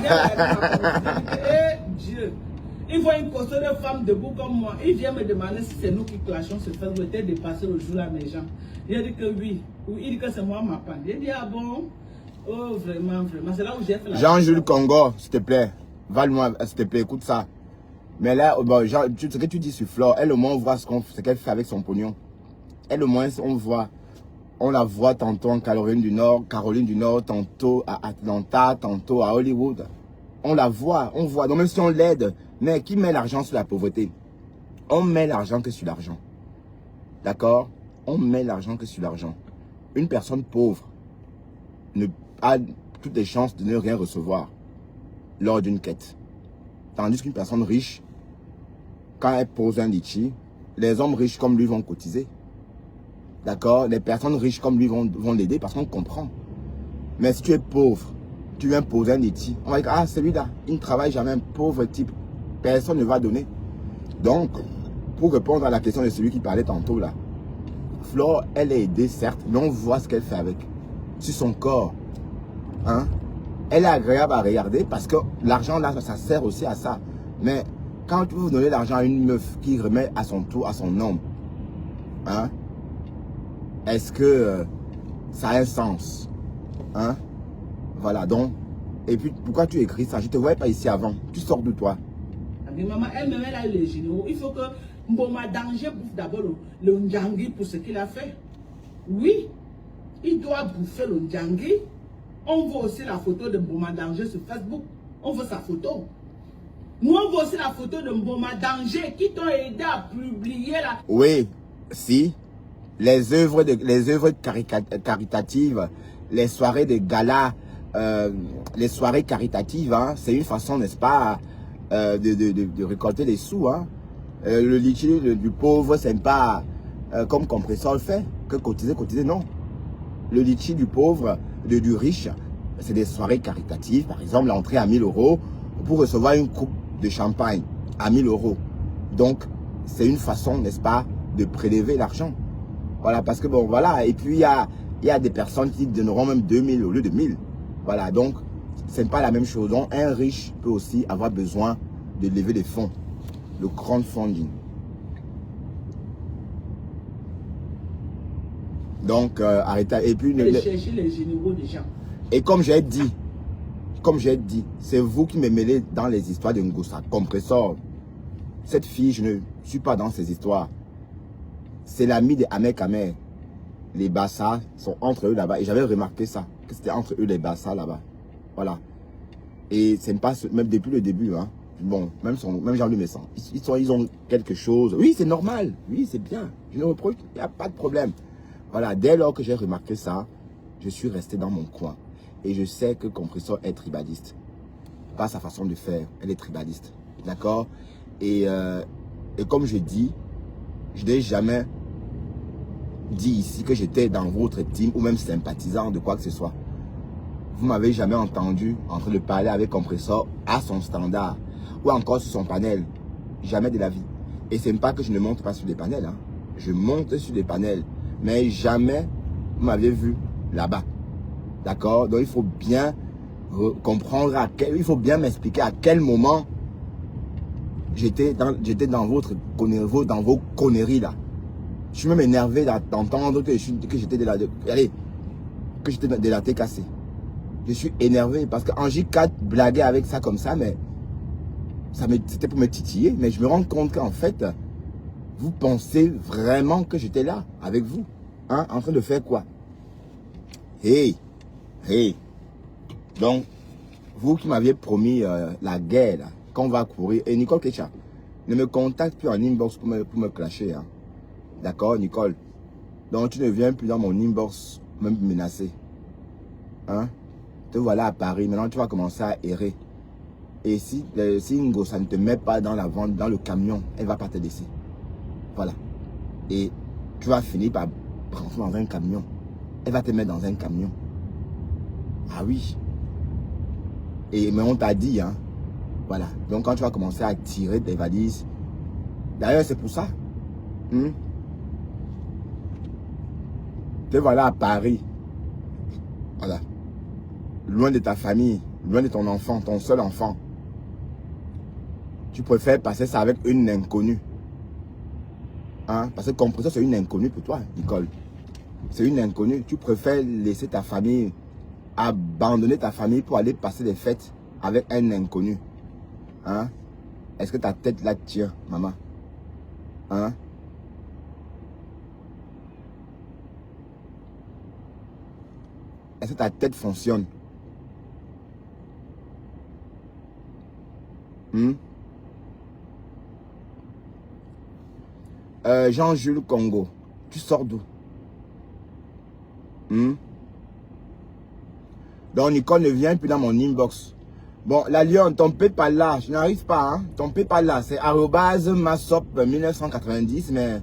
Speaker 2: Eh Dieu! Il voit une costaud de femme debout comme moi. Il vient me demander si c'est nous qui clashons sur Facebook. Était dépassé le jour là, mes gens. Il a dit que oui. Il dit que c'est moi ma panne. Il dit ah bon? Oh vraiment, vraiment. C'est là où j'ai fait la...
Speaker 1: Jean-Jules Congo, s'il te plaît. Va-le-moi, s'il te plaît, écoute ça. Mais là, bon, ce que tu dis sur Flore, elle au moins on voit ce qu'elle fait avec son pognon. Elle au moins on la voit tantôt en Caroline du Nord, tantôt à Atlanta, tantôt à Hollywood. On la voit, on voit. Donc même si on l'aide, mais qui met l'argent sur la pauvreté? On met l'argent que sur l'argent. D'accord? On met l'argent que sur l'argent. Une personne pauvre a toutes les chances de ne rien recevoir lors d'une quête. Tandis qu'une personne riche, quand elle pose un litchi, les hommes riches comme lui vont cotiser. D'accord? Les personnes riches comme lui vont l'aider parce qu'on comprend. Mais si tu es pauvre, tu viens poser un litchi, on va dire, ah, celui-là, il ne travaille jamais, un pauvre type. Personne ne va donner. Donc, pour répondre à la question de celui qui parlait tantôt là, Flore, elle est aidée certes, mais on voit ce qu'elle fait avec. Sur son corps. Hein? Elle est agréable à regarder parce que l'argent là, ça sert aussi à ça. Mais quand vous donnez l'argent à une meuf qui remet à son tour, à son homme, hein? Est-ce que ça a un sens? Hein? Voilà, donc. Et puis, pourquoi tu écris ça? Je ne te voyais pas ici avant. Tu sors de toi.
Speaker 2: Maman, elle-même, elle a eu les généraux. Il faut que Mboma Danger bouffe d'abord le Ndjangui pour ce qu'il a fait. Oui, il doit bouffer le Ndjangui. On veut aussi la photo de Mboma Danger sur Facebook. On veut sa photo. Nous, on veut aussi la photo de Mboma Danger qui t'ont aidé à publier la...
Speaker 1: Oui, si. Les œuvres caritatives, les soirées de gala, les soirées caritatives, hein, c'est une façon, n'est-ce pas, de récolter des sous. Hein. Le litchi du pauvre, c'est pas comme Compressor le fait, que cotiser, non. Le litchi du pauvre, du riche, c'est des soirées caritatives. Par exemple, l'entrée à 1 000 € pour recevoir une coupe de champagne à 1 000 €. Donc, c'est une façon, n'est-ce pas, de prélever l'argent. Voilà, parce que bon, voilà. Et puis, il y a des personnes qui donneront même 2 000 au lieu de 1 000. Voilà, donc, c'est pas la même chose. Donc, un riche peut aussi avoir besoin de lever des fonds. Le crowdfunding. Donc, arrêtez. Et puis,
Speaker 2: Allez chercher les généraux des gens.
Speaker 1: et comme j'ai dit, c'est vous qui me mêlez dans les histoires de Ngossa. Compressor. Cette fille, je ne suis pas dans ces histoires. C'est l'ami de Ahmed Kamer. Les Bassa sont entre eux là-bas. Et j'avais remarqué ça, que c'était entre eux les Bassa là-bas. Voilà. Et c'est pas même depuis le début, hein. Bon, même Jean-Louis Messan. Ils ont quelque chose. Oui, c'est normal. Oui, c'est bien. Je ne reproche. Il n'y a pas de problème. Voilà. Dès lors que j'ai remarqué ça, je suis resté dans mon coin. Et je sais que Compressor est tribaliste. Pas sa façon de faire. Elle est tribaliste. D'accord? Et comme je dis, je n'ai jamais dit ici que j'étais dans votre team ou même sympathisant de quoi que ce soit. Vous m'avez jamais entendu en train de parler avec Compressor à son standard ou encore sur son panel. Jamais de la vie. Et c'est pas que je ne monte pas sur des panels. Hein. Je monte sur des panels. Mais jamais vous m'avez vu là-bas. D'accord? Donc il faut bien comprendre il faut bien m'expliquer à quel moment j'étais dans vos conneries là. Je suis même énervé d'entendre que j'étais de la TKC. Je suis énervé parce qu'Angie 4 blaguait avec ça comme ça, mais c'était pour me titiller. Mais je me rends compte qu'en fait, vous pensez vraiment que j'étais là avec vous, hein, en train de faire quoi? Hey. Donc, vous qui m'aviez promis la guerre, là, qu'on va courir, et Nicole Kecha, ne me contacte plus en inbox pour me clasher. Hein. D'accord, Nicole? Donc, tu ne viens plus dans mon inbox me menacer. Hein? Te voilà à Paris, maintenant tu vas commencer à errer. Et si Ngossa ne te met pas dans la vente, dans le camion, elle ne va pas te laisser. Voilà. Et tu vas finir par rentrer dans un camion. Elle va te mettre dans un camion. Ah oui. Mais on t'a dit, hein. Voilà. Donc quand tu vas commencer à tirer tes valises, d'ailleurs c'est pour ça. Te voilà à Paris. Voilà. Loin de ta famille, loin de ton enfant, ton seul enfant. Tu préfères passer ça avec une inconnue. Hein? Parce que Compressor, c'est une inconnue pour toi, Nicole. C'est une inconnue. Tu préfères laisser ta famille, abandonner ta famille pour aller passer des fêtes avec un inconnu. Hein? Est-ce que ta tête là tient, maman? Hein? Est-ce que ta tête fonctionne? Jean-Jules Congo, tu sors d'où? Donc Nicole ne vient plus dans mon inbox. Bon, la Lyon, ton PayPal là, je n'arrive pas. Hein? Ton PayPal là, c'est @masop1990, mais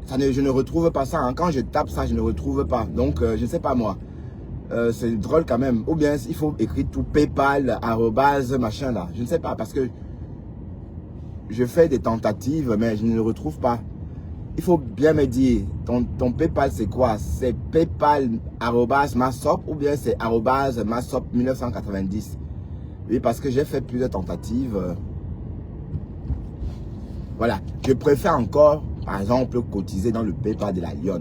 Speaker 1: je ne retrouve pas ça. Hein. Quand je tape ça, je ne retrouve pas. Donc, je ne sais pas moi. C'est drôle quand même. Ou bien il faut écrire tout PayPal, machin là. Je ne sais pas parce que je fais des tentatives, mais je ne le retrouve pas. Il faut bien me dire, ton PayPal c'est quoi? C'est PayPal @masop ou bien c'est @masop1990? Oui, parce que j'ai fait plusieurs tentatives. Voilà. Je préfère encore, par exemple, cotiser dans le PayPal de la Lyon.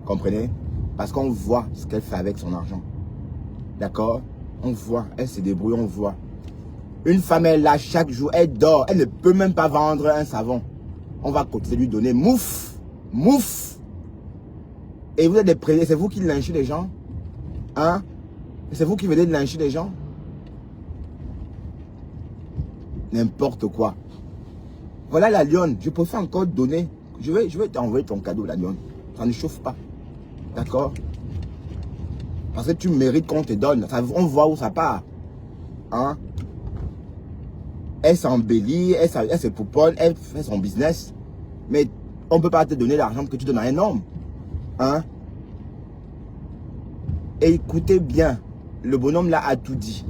Speaker 1: Comprenez? Parce qu'on voit ce qu'elle fait avec son argent. D'accord? On voit, elle se débrouille, on voit. Une femme, elle là chaque jour, elle dort, elle ne peut même pas vendre un savon. On va cotiser, lui donner mouf. Et vous êtes des prévenus, c'est vous qui lynchez les gens? Hein? C'est vous qui venez de lyncher les gens? N'importe quoi. Voilà la Lyon, je préfère encore donner. Je vais t'envoyer ton cadeau, la Lyon. Ça ne chauffe pas. D'accord? Parce que tu mérites qu'on te donne. Ça, on voit où ça part. Hein? Elle s'embellit, elle se pouponne, elle fait son business. Mais on ne peut pas te donner l'argent que tu donnes à un homme. Hein? Et écoutez bien, le bonhomme là a tout dit.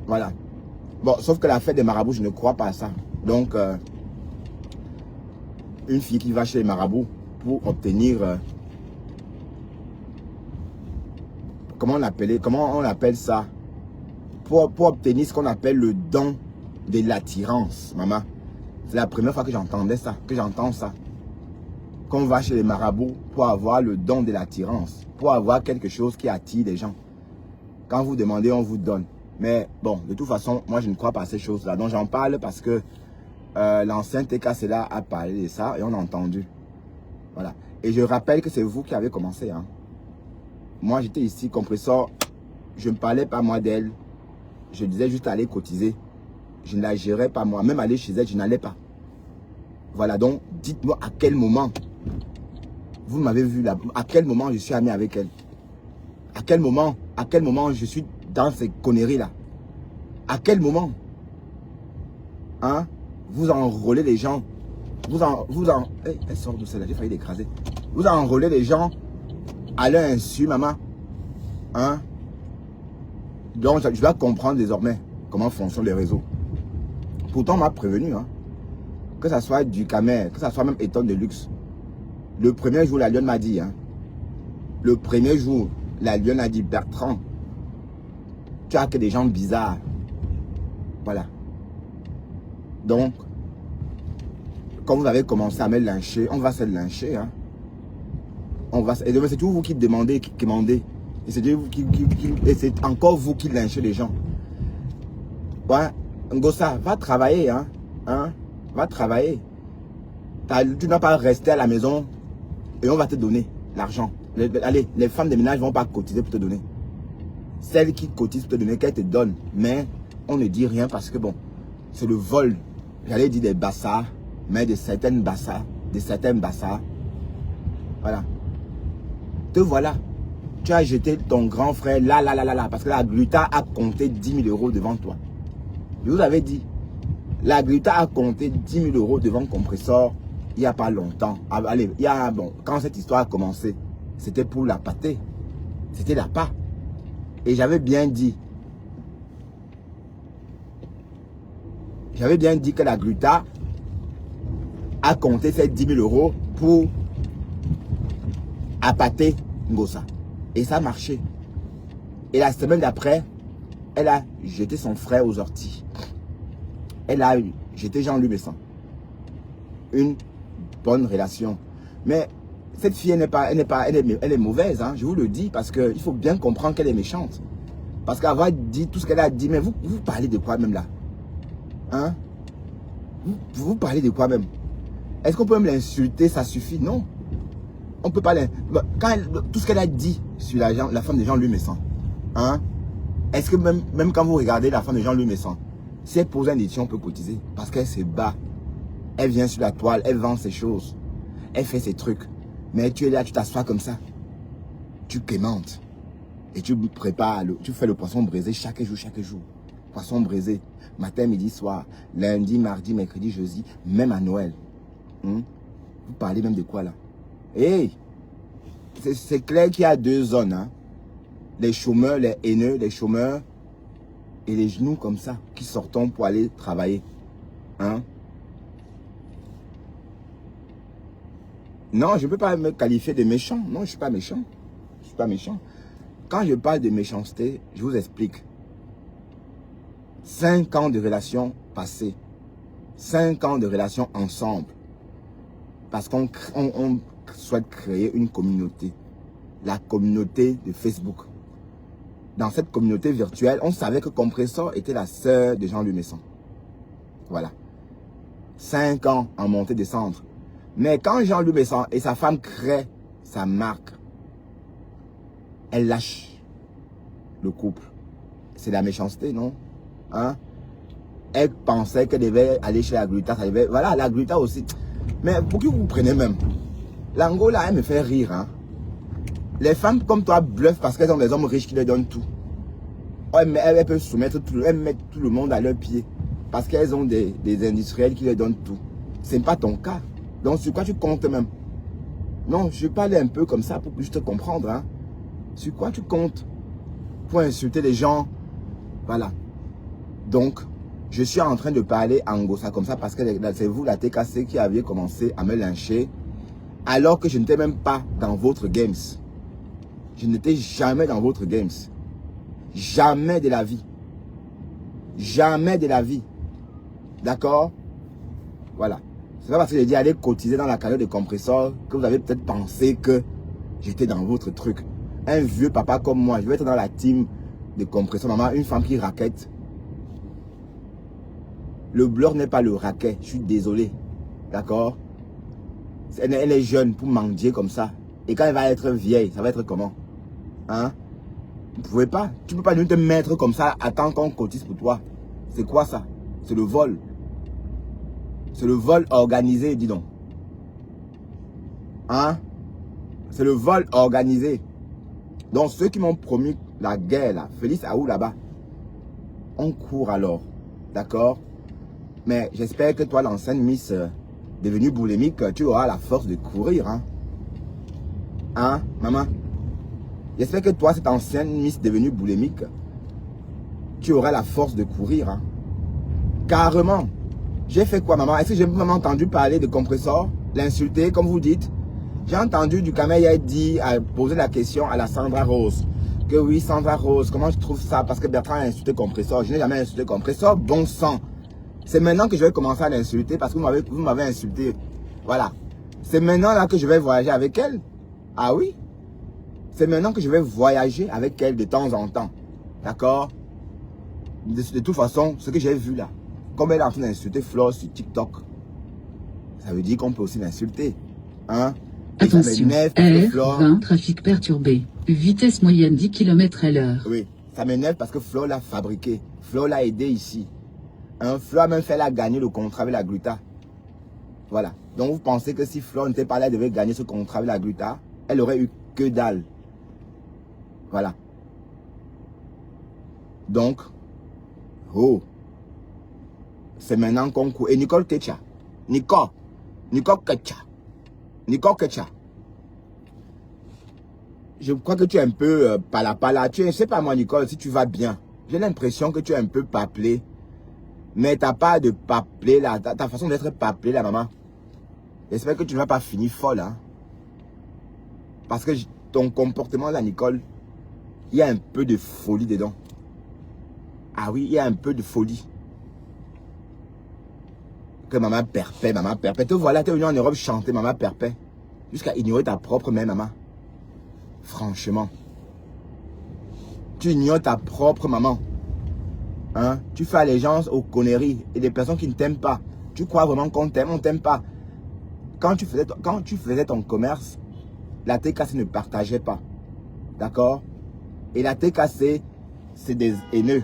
Speaker 1: Voilà. Bon, sauf que la fête des marabouts, je ne crois pas à ça. Donc, une fille qui va chez les marabouts pour obtenir... comment on appelle ça? Pour obtenir ce qu'on appelle le don de l'attirance, maman. C'est la première fois que j'entendais ça, que j'entends ça. qu'on va chez les marabouts pour avoir le don de l'attirance, pour avoir quelque chose qui attire les gens. Quand vous demandez, on vous donne. Mais bon, de toute façon, moi je ne crois pas à ces choses-là. Donc j'en parle parce que l'ancien TK là a parlé de ça et on a entendu. Voilà. Et je rappelle que c'est vous qui avez commencé. Hein. Moi j'étais ici, compresseur, je ne parlais pas moi d'elle. Je disais juste aller cotiser. Je ne la gérais pas moi. Même aller chez elle, je n'allais pas. Voilà, donc dites-moi à quel moment vous m'avez vu là, à quel moment je suis ami avec elle. À quel moment je suis dans ces conneries là. À quel moment hein, vous enrôlez les gens. Elle sort de celle-là, j'ai failli l'écraser. Vous enrôlez les gens à leur insu, maman. Hein? Donc je dois comprendre désormais comment fonctionnent les réseaux. Pourtant on m'a prévenu, hein. Que ça soit du Camer, que ça soit même Eton de luxe. Le premier jour, la lionne m'a dit, hein. Le premier jour, la lionne a dit, Bertrand, tu as que des gens bizarres. Voilà. Donc, quand vous avez commencé à me lyncher, on va se lyncher, hein. Et c'est toujours vous qui demandez, qui commandez. Et c'est encore vous qui lynchez les gens. Ouais, Ngossa, va travailler, hein. Va travailler. Tu n'as pas rester à la maison et on va te donner l'argent. Allez, les femmes de ménage ne vont pas cotiser pour te donner. Celles qui cotisent pour te donner, qu'elles te donnent. Mais on ne dit rien parce que bon, c'est le vol. J'allais dire des bassards, mais de certaines bassards, Voilà. Te voilà. Tu as jeté ton grand frère là, parce que la Gluta a compté 10 000 euros devant toi. Je vous avais dit. La Gluta a compté 10 000 euros devant Compressor il n'y a pas longtemps. Allez, quand cette histoire a commencé, c'était pour la pâtée. C'était la pas. Et j'avais bien dit. Que la Gluta a compté ces 10 000 euros pour appâter Ngossa. Et ça a marché. Et la semaine d'après, elle a jeté son frère aux orties. Elle a jeté Jean-Louis Besson. Une bonne relation. Mais cette fille, elle est mauvaise, hein, je vous le dis, parce qu'il faut bien comprendre qu'elle est méchante. Parce qu'avoir dit tout ce qu'elle a dit, mais vous parlez de quoi même là? Hein? Vous parlez de quoi même? Est-ce qu'on peut même l'insulter, ça suffit? Non. On peut pas tout ce qu'elle a dit sur la femme de Jean-Louis Besson, hein? Est-ce que même quand vous regardez la femme de Jean-Louis Besson, si elle pose un défi, on peut cotiser. Parce qu'elle se bat. Elle vient sur la toile, elle vend ses choses. Elle fait ses trucs. Mais tu es là, tu t'assois comme ça. Tu quémantes. Et tu prépares, tu fais le poisson braisé chaque jour. Poisson braisé. Matin, midi, soir. Lundi, mardi, mercredi, jeudi. Même à Noël. Vous parlez même de quoi là? Hey! C'est clair qu'il y a deux zones. Hein? Les chômeurs, les haineux, les chômeurs. Et les genoux comme ça, qui sortent pour aller travailler. Hein? Non, je ne peux pas me qualifier de méchant. Non, je ne suis pas méchant. Je suis pas méchant. Quand je parle de méchanceté, je vous explique. 5 ans de relation passée. 5 ans de relation ensemble. Parce qu'on souhaite créer une communauté. La communauté de Facebook. Dans cette communauté virtuelle, on savait que Compressor était la sœur de Jean-Louis Besson. Voilà. 5 ans en montée-descendre. Mais quand Jean-Louis Besson et sa femme créent sa marque, elle lâche le couple. C'est la méchanceté, non? Hein? Elle pensait qu'elle devait aller chez la Gluta. Voilà, la Gluta aussi. Mais pour qui vous prenez même? L'Angola, elle me fait rire. Hein? Les femmes comme toi bluffent parce qu'elles ont des hommes riches qui leur donnent tout. Elles peuvent soumettre tout, elles mettent tout le monde à leurs pieds. Parce qu'elles ont des industriels qui leur donnent tout. Ce n'est pas ton cas. Donc sur quoi tu comptes même? Non, je parlais un peu comme ça pour juste comprendre. Hein? Sur quoi tu comptes? Pour insulter les gens. Voilà. Donc, je suis en train de parler en Ngossa comme ça parce que c'est vous, la TKC, qui aviez commencé à me lyncher. Alors que je n'étais même pas dans votre games. Je n'étais jamais dans votre games. Jamais de la vie. Jamais de la vie. D'accord? Voilà. C'est pas parce que j'ai dit aller cotiser dans la carrière de compresseur que vous avez peut-être pensé que j'étais dans votre truc. Un vieux papa comme moi, je vais être dans la team de compresseur. Maman, une femme qui raquette. Le blog n'est pas le raquet, je suis désolé. D'accord? Elle est jeune pour mendier comme ça. Et quand elle va être vieille, ça va être comment? Hein? Vous ne pouvez pas. Tu ne peux pas nous te mettre comme ça, attendre qu'on cotise pour toi. C'est quoi ça? C'est le vol. C'est le vol organisé, dis donc. Hein? C'est le vol organisé. Donc ceux qui m'ont promis la guerre là, Félix Aou là-bas, on court alors. D'accord? Mais j'espère que toi, l'ancienne Miss devenue boulimique, tu auras la force de courir. Hein? Hein, maman? J'espère que toi, cette ancienne Miss devenue boulimique, tu auras la force de courir. Hein? Carrément. J'ai fait quoi, maman? Est-ce que j'ai vraiment entendu parler de compresseur? L'insulter, comme vous dites? J'ai entendu du Cameroun dit, poser la question à la Sandra Rose. Que oui, Sandra Rose, comment je trouve ça? Parce que Bertrand a insulté compresseur. Je n'ai jamais insulté compresseur. Bon sang. C'est maintenant que je vais commencer à l'insulter parce que vous m'avez insulté. Voilà. C'est maintenant là que je vais voyager avec elle. Ah oui? C'est maintenant que je vais voyager avec elle de temps en temps. D'accord? De toute façon, ce que j'ai vu là, comme elle est en train d'insulter Flore sur TikTok, ça veut dire qu'on peut aussi l'insulter. Hein? Et
Speaker 5: Attention,
Speaker 1: Flore...
Speaker 5: R20, trafic perturbé, vitesse moyenne 10 km/h.
Speaker 1: Oui, ça m'énerve parce que Flore l'a fabriqué. Flore l'a aidé ici. Hein? Flore a même fait la gagner le contrat avec la Gluta. Voilà. Donc vous pensez que si Flore n'était pas là, elle devait gagner ce contrat avec la Gluta, elle aurait eu que dalle. Voilà. Donc, oh, c'est maintenant qu'on court. Et Nicole Ketcha. Nicole Ketcha. Je crois que tu es un peu pala. Tu sais pas moi, Nicole, si tu vas bien. J'ai l'impression que tu es un peu papelé. Mais t'as pas de papelé là. Ta façon d'être papelé là, maman. J'espère que tu ne vas pas finir folle. Hein? Parce que ton comportement là, Nicole, il y a un peu de folie dedans. Ah oui, il y a un peu de folie. Que maman perpète. Te voilà, tu es venu en Europe chanter maman perpète. Jusqu'à ignorer ta propre mère, maman. Franchement. Tu ignores ta propre maman. Hein? Tu fais allégeance aux conneries et des personnes qui ne t'aiment pas. Tu crois vraiment qu'on t'aime, on ne t'aime pas. Quand tu faisais ton commerce, la TKC ne partageait pas. D'accord? Et la TKC, c'est des haineux.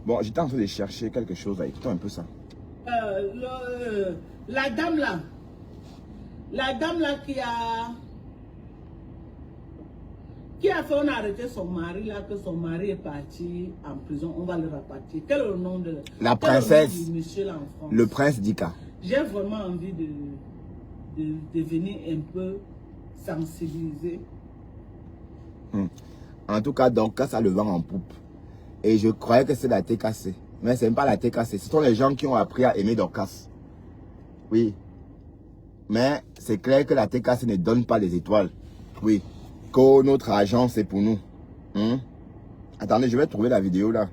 Speaker 1: Bon, j'étais en train de chercher quelque chose. Écoutons un peu ça.
Speaker 2: La dame là qui a fait on a arrêté son mari là, que son mari est parti en prison, on va le rapatrier. Quel est le nom de
Speaker 1: la princesse,
Speaker 2: du monsieur là en France?
Speaker 1: Le prince Dika.
Speaker 2: J'ai vraiment envie de devenir un peu sensibilisé.
Speaker 1: En tout cas, donc, ça le vend en poupe. Et je croyais que c'est la TKC. Mais ce n'est pas la TKC. Ce sont les gens qui ont appris à aimer Dorcas. Oui. Mais c'est clair que la TKC ne donne pas les étoiles. Oui. Que notre argent, c'est pour nous. Attendez, je vais trouver la vidéo là.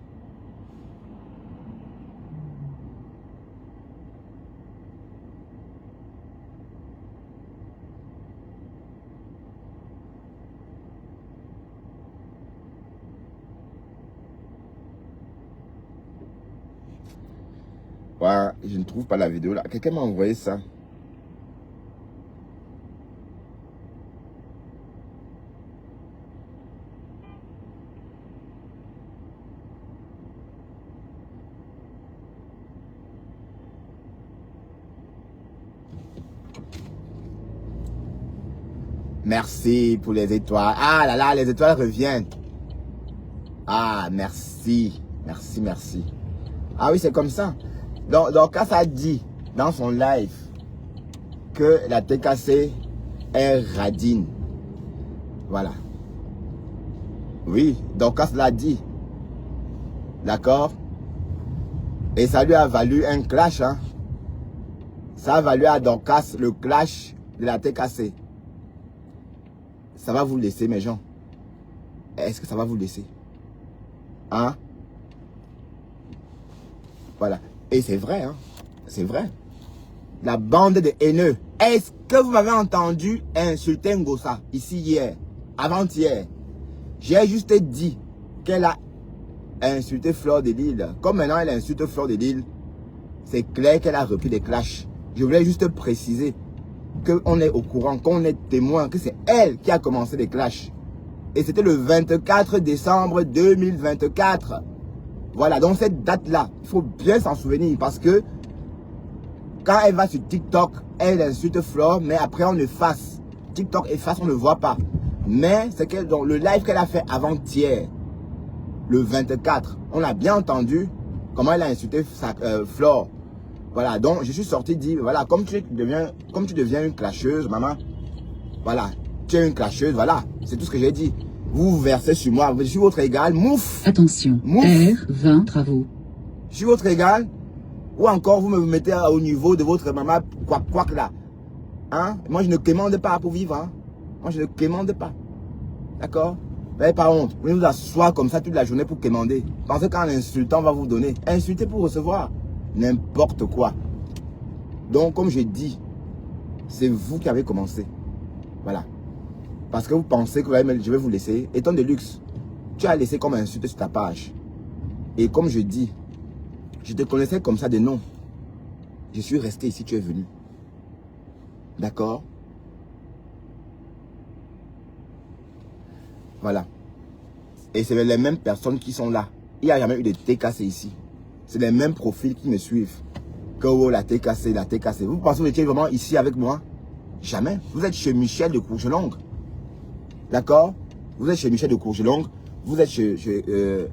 Speaker 1: Ouais, je ne trouve pas la vidéo là. Quelqu'un m'a envoyé ça. Merci pour les étoiles. Ah là là, les étoiles reviennent. Ah, merci. Merci. Ah oui, c'est comme ça. Donc, quand ça dit dans son live que la TKC est radine. Voilà. Oui, Dorcas l'a dit. D'accord? Et ça lui a valu un clash. Hein? Ça a valu à Dorcas le clash de la TKC. Ça va vous laisser, mes gens? Est-ce que ça va vous laisser? Hein? Voilà. Et c'est vrai, hein. C'est vrai. La bande de haineux. Est-ce que vous m'avez entendu insulter Ngossa ici hier, avant-hier? J'ai juste dit qu'elle a insulté Fleur de Lille. Comme maintenant elle insulte Fleur de Lille, c'est clair qu'elle a repris des clashs. Je voulais juste préciser qu'on est au courant, qu'on est témoin, que c'est elle qui a commencé les clashs. Et c'était le 24 décembre 2024. Voilà, donc cette date-là, il faut bien s'en souvenir parce que quand elle va sur TikTok, elle insulte Flore, mais après on efface. TikTok efface, on ne voit pas. Mais c'est que donc le live qu'elle a fait avant-hier, le 24, on a bien entendu comment elle a insulté Flore. Voilà, donc je suis sorti dire, voilà, comme tu deviens une clasheuse, maman, voilà, tu es une clasheuse, voilà, c'est tout ce que j'ai dit. Vous versez sur moi, je suis votre égal, mouf.
Speaker 5: Attention,
Speaker 1: Mouf.
Speaker 5: R20 travaux.
Speaker 1: Je suis votre égal. Ou encore, vous me mettez au niveau de votre maman, quoi là. Hein? Moi, je ne commande pas pour vivre. Hein? Moi, je ne commande pas. D'accord? Vous n'avez pas honte. Vous allez vous asseoir comme ça toute la journée pour commander. Pensez qu'en insultant, on va vous donner. Insulter pour recevoir. N'importe quoi. Donc, comme je dis, c'est vous qui avez commencé. Voilà. Parce que vous pensez que je vais vous laisser. Étant de luxe, tu as laissé comme insulte sur ta page. Et comme je dis, je te connaissais comme ça de nom. Je suis resté ici, tu es venu. D'accord? Voilà. Et c'est les mêmes personnes qui sont là. Il n'y a jamais eu de TKC ici. C'est les mêmes profils qui me suivent. Que oh, la TKC, la TKC. Vous pensez que vous étiez vraiment ici avec moi? Jamais. Vous êtes chez Michel de Courgelongue. D'accord? Vous êtes chez Michel de Courgelongue. Vous êtes chez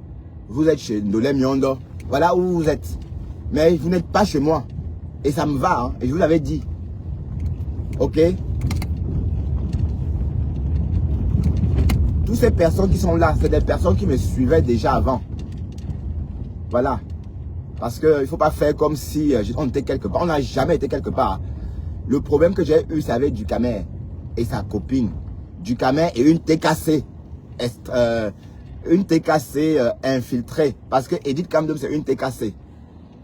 Speaker 1: Nolem Yondo. Voilà où vous êtes. Mais vous n'êtes pas chez moi. Et ça me va. Hein? Et je vous l'avais dit. Ok? Toutes ces personnes qui sont là, c'est des personnes qui me suivaient déjà avant. Voilà. Parce qu'il ne faut pas faire comme si on était quelque part. On n'a jamais été quelque part. Le problème que j'ai eu, c'est avec Ducamer et sa copine. Ducamer et une TKC. Une TKC infiltrée. Parce que Edith Kamdom, c'est une TKC.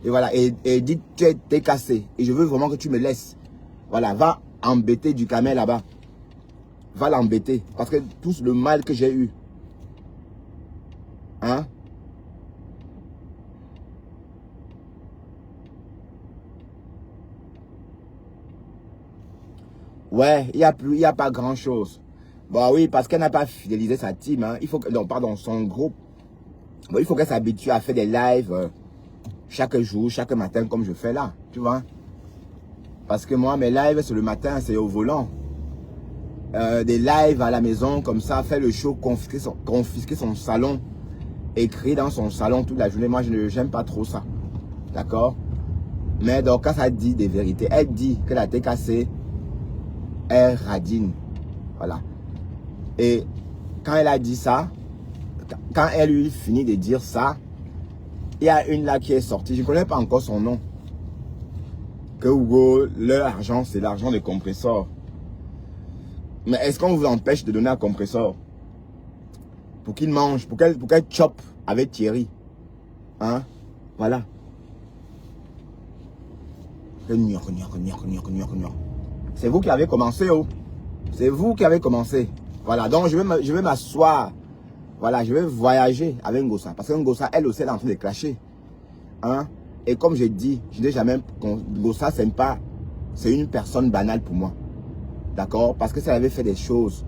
Speaker 1: Et voilà, et Edith, tu es TKC. Et je veux vraiment que tu me laisses. Voilà, va embêter Ducamer là-bas. Va l'embêter. Parce que tout le mal que j'ai eu. Hein? Ouais, il n'y a pas grand-chose. Bah oui, parce qu'elle n'a pas fidélisé sa team. Hein. Il faut que, non, pardon, son groupe. Bon, il faut qu'elle s'habitue à faire des lives chaque jour, chaque matin, comme je fais là. Tu vois? Parce que moi, mes lives, c'est le matin, c'est au volant. Des lives à la maison, comme ça, faire le show, confisquer son salon, écrire dans son salon toute la journée. Moi, je n'aime pas trop ça. D'accord? Mais donc, quand ça dit des vérités, elle dit que la TKC est radine. Voilà. Et quand elle a dit ça, quand elle lui finit de dire ça, il y a une là qui est sortie. Je ne connais pas encore son nom. Que Hugo, leur argent, c'est l'argent des compresseurs. Mais est-ce qu'on vous empêche de donner un compresseur pour qu'il mange, pour qu'elle chope avec Thierry? Hein? Voilà. C'est vous qui avez commencé, oh. C'est vous qui avez commencé. Voilà, donc je vais m'asseoir. Voilà, je vais voyager avec Ngossa. Parce que Ngossa, elle aussi, elle est en train de clasher. Hein? Et comme je dis, je n'ai jamais... Ngossa, c'est une personne banale pour moi. D'accord? Parce que ça avait fait des choses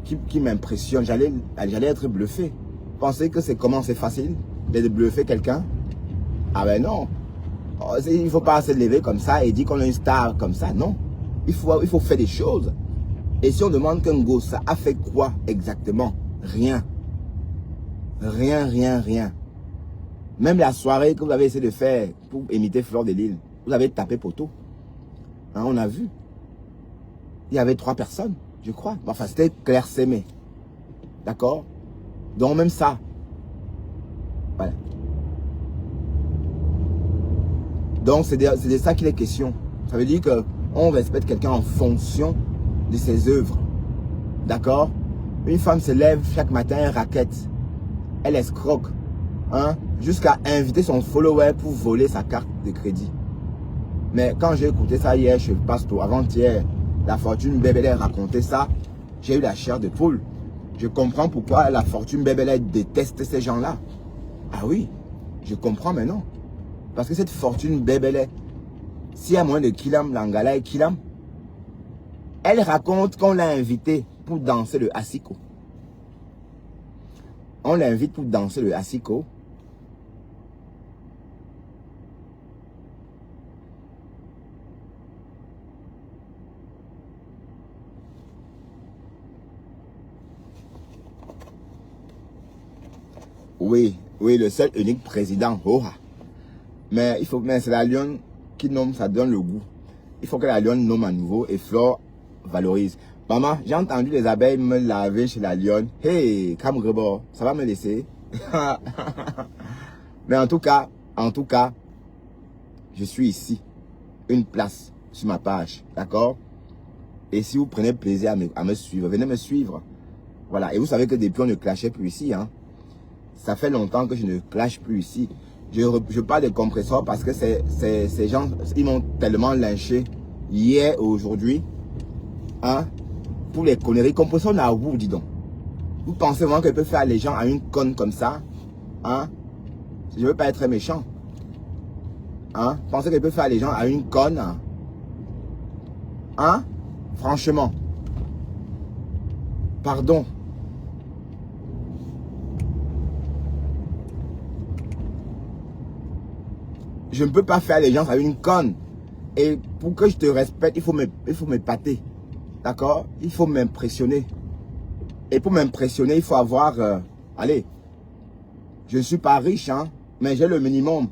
Speaker 1: qui m'impressionnent. J'allais être bluffé. Pensez que c'est facile de bluffer quelqu'un? Ah ben non. Il ne faut pas se lever comme ça et dire qu'on est une star comme ça. Non. Il faut faire des choses. Et si on demande qu'un Ngossa a fait quoi exactement? Rien. Rien. Même la soirée que vous avez essayé de faire pour imiter Fleur de Lille, vous avez tapé poteau. Hein, on a vu. Il y avait 3 personnes, je crois. Enfin, c'était Claire Sémé. D'accord? Donc même ça. Voilà. Donc c'est de ça qu'il est question. Ça veut dire qu'on respecte quelqu'un en fonction de ses œuvres. D'accord? Une femme se lève chaque matin, elle raquette. Elle escroque. hein, jusqu'à inviter son follower pour voler sa carte de crédit. Mais quand j'ai écouté ça hier, je passe tout avant-hier, la Fortune Bébélé racontait ça, j'ai eu la chair de poule. Je comprends pourquoi la Fortune Bébélé déteste ces gens-là. Ah oui, je comprends maintenant. Parce que cette Fortune Bébélé, s'il y a moins de Kilam, Langala et Kilam, elle raconte qu'on l'a invité pour danser le Asiko. On l'invite pour danser le Asiko. Oui, oui, le seul unique président. Oh. Mais il faut que c'est la lionne qui nomme, ça donne le goût. Il faut que la lionne nomme à nouveau et Flore valorise. Maman, j'ai entendu les abeilles me laver chez la lionne. Hey, Camrebord, ça va me laisser? Mais en tout cas, je suis ici. Une place sur ma page, d'accord? Et si vous prenez plaisir à me suivre, venez me suivre. Voilà, et vous savez que depuis on ne clashait plus ici, hein. Ça fait longtemps que je ne clash plus ici. Je parle de compresseurs parce que ces gens, ils m'ont tellement lynché hier, aujourd'hui, hein, pour les conneries. Compresseurs n'a vous, dis donc. Vous pensez vraiment que je peux faire les gens à une conne comme ça, hein? Je ne veux pas être méchant. Hein? Vous pensez que je peux faire les gens à une conne? Hein? Franchement. Pardon. Je ne peux pas faire les gens à une conne. Et pour que je te respecte, il faut m'épater. D'accord? Il faut m'impressionner. Et pour m'impressionner, il faut avoir... allez, je ne suis pas riche, hein, mais j'ai le minimum.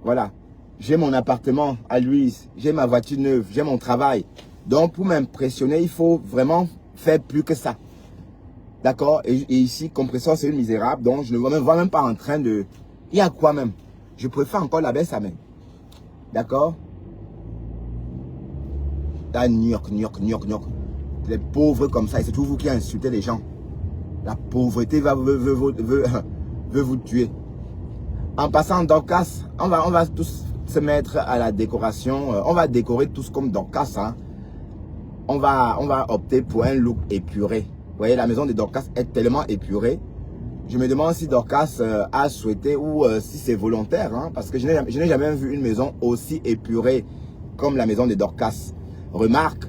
Speaker 1: Voilà. J'ai mon appartement à Louise. J'ai ma voiture neuve. J'ai mon travail. Donc, pour m'impressionner, il faut vraiment faire plus que ça. D'accord? Et ici, compresseur, c'est une misérable. Donc, je ne me vois même pas en train de... Il y a quoi même? Je préfère encore la baisse à main. D'accord? T'as gnoc. Les pauvres comme ça, et c'est toujours vous qui insultez les gens. La pauvreté veut vous tuer. En passant Dorcas, on va tous se mettre à la décoration. On va décorer tous comme Dorcas. Hein. On va opter pour un look épuré. Vous voyez, la maison de Dorcas est tellement épurée. Je me demande si Dorcas a souhaité ou si c'est volontaire. Hein, parce que je n'ai jamais vu une maison aussi épurée comme la maison de Dorcas. Remarque,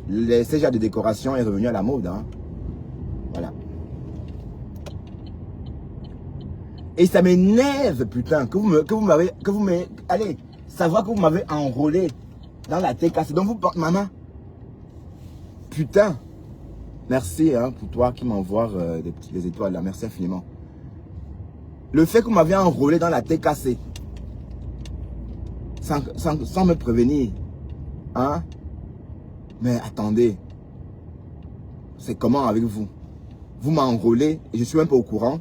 Speaker 1: ce genre de décoration est revenu à la mode. Hein. Voilà. Et ça m'énerve, putain, que vous m'avez, allez, savoir que vous m'avez enrôlé dans la TKC. Donc vous, maman, putain, merci hein, pour toi qui m'envoie des étoiles là, merci infiniment. Le fait que vous m'avez enrôlé dans la TKC, sans me prévenir, hein, mais attendez, c'est comment avec vous? Vous m'enrôlez et je suis même pas au courant.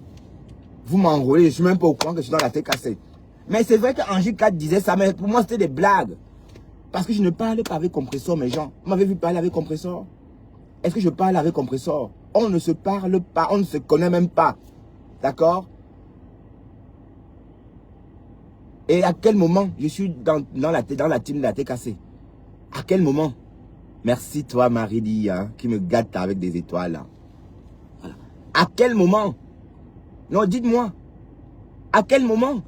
Speaker 1: Vous m'enrôlez, je suis même pas au courant que je suis dans la TKC. Mais c'est vrai qu'Angie 4 disait ça, mais pour moi c'était des blagues. Parce que je ne parlais pas avec compresseur, mes gens. Vous m'avez vu parler avec compresseur? Est-ce que je parle avec compresseur? On ne se parle pas, on ne se connaît même pas. D'accord? Et à quel moment je suis dans la team de la TKC? À quel moment? Merci toi Marie-Di, hein, qui me gâte avec des étoiles. Hein. Voilà. À quel moment? Non, dites-moi. À quel moment?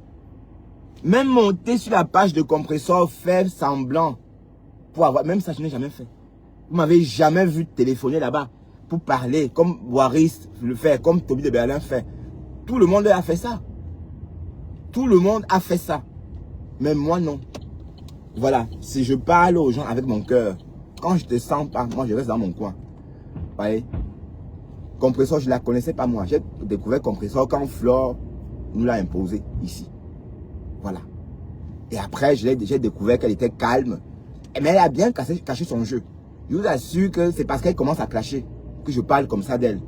Speaker 1: Même monter sur la page de compresseur, faire semblant. Pour avoir, même ça, je n'ai jamais fait. Vous m'avez jamais vu téléphoner là-bas pour parler, comme Boiris le fait, comme Toby de Berlin fait. Tout le monde a fait ça. Tout le monde a fait ça. Mais moi, non. Voilà. Si je parle aux gens avec mon cœur, quand je te sens pas, moi, je reste dans mon coin. Vous voyez? Compresseur, je ne la connaissais pas moi. J'ai découvert compresseur quand Flore nous l'a imposé ici. Voilà. Et après, j'ai découvert qu'elle était calme. Mais elle a bien caché son jeu. Je vous assure que c'est parce qu'elle commence à clasher que je parle comme ça d'elle.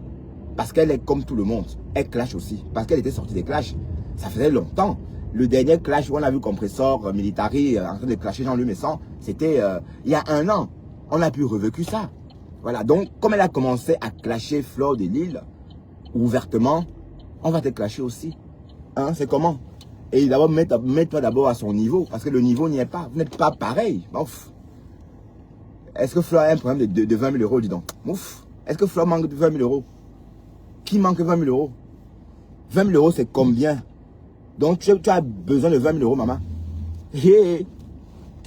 Speaker 1: Parce qu'elle est comme tout le monde. Elle clash aussi. Parce qu'elle était sortie des clashs. Ça faisait longtemps. Le dernier clash où on a vu compresseur militari en train de clasher Jean-Louis Messon, c'était il y a 1 an. On a pu revécu ça. Voilà, donc comme elle a commencé à clasher Flore de Lille, ouvertement, on va te clasher aussi. Hein, c'est comment? Et d'abord, mets-toi d'abord à son niveau, parce que le niveau n'y est pas. Vous n'êtes pas pareil. Ouf. Est-ce que Flo a un problème de 20 000 euros, dis donc? Ouf. Est-ce que Flo manque de 20 000 euros? Qui manque 20 000 euros? 20 000 euros, c'est combien? Donc, tu as besoin de 20 000 euros, maman. Hé,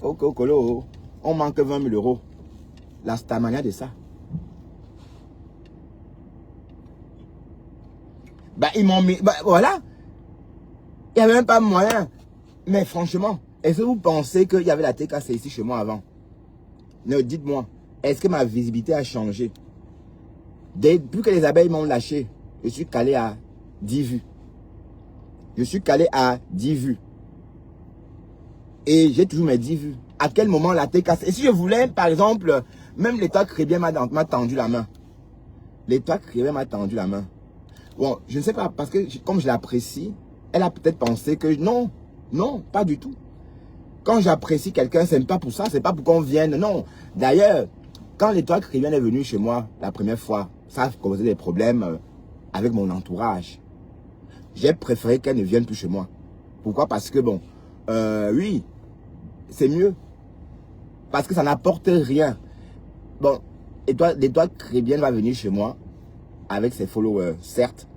Speaker 1: Colo, on manque 20 000 euros. La stamania de ça. Bah, ils m'ont mis... Bah, voilà. Il n'y avait même pas moyen. Mais franchement, est-ce que vous pensez qu'il y avait la TKC ici chez moi avant? Non, dites-moi, est-ce que ma visibilité a changé? Depuis que les abeilles m'ont lâché, je suis calé à 10 vues. Je suis calé à 10 vues. Et j'ai toujours mes 10 vues. À quel moment la TKC... Et si je voulais, par exemple, même l'État Crébien m'a tendu la main. L'État Crébien m'a tendu la main. Bon, je ne sais pas, parce que comme je l'apprécie, elle a peut-être pensé que non, non, pas du tout. Quand j'apprécie quelqu'un, c'est pas pour ça, c'est pas pour qu'on vienne, non. D'ailleurs, quand l'Étoile Crébien est venue chez moi la première fois, ça a causé des problèmes avec mon entourage. J'ai préféré qu'elle ne vienne plus chez moi. Pourquoi? Parce que bon, oui, c'est mieux. Parce que ça n'apporte rien. Bon, l'Étoile Crébien va venir chez moi avec ses followers, certes.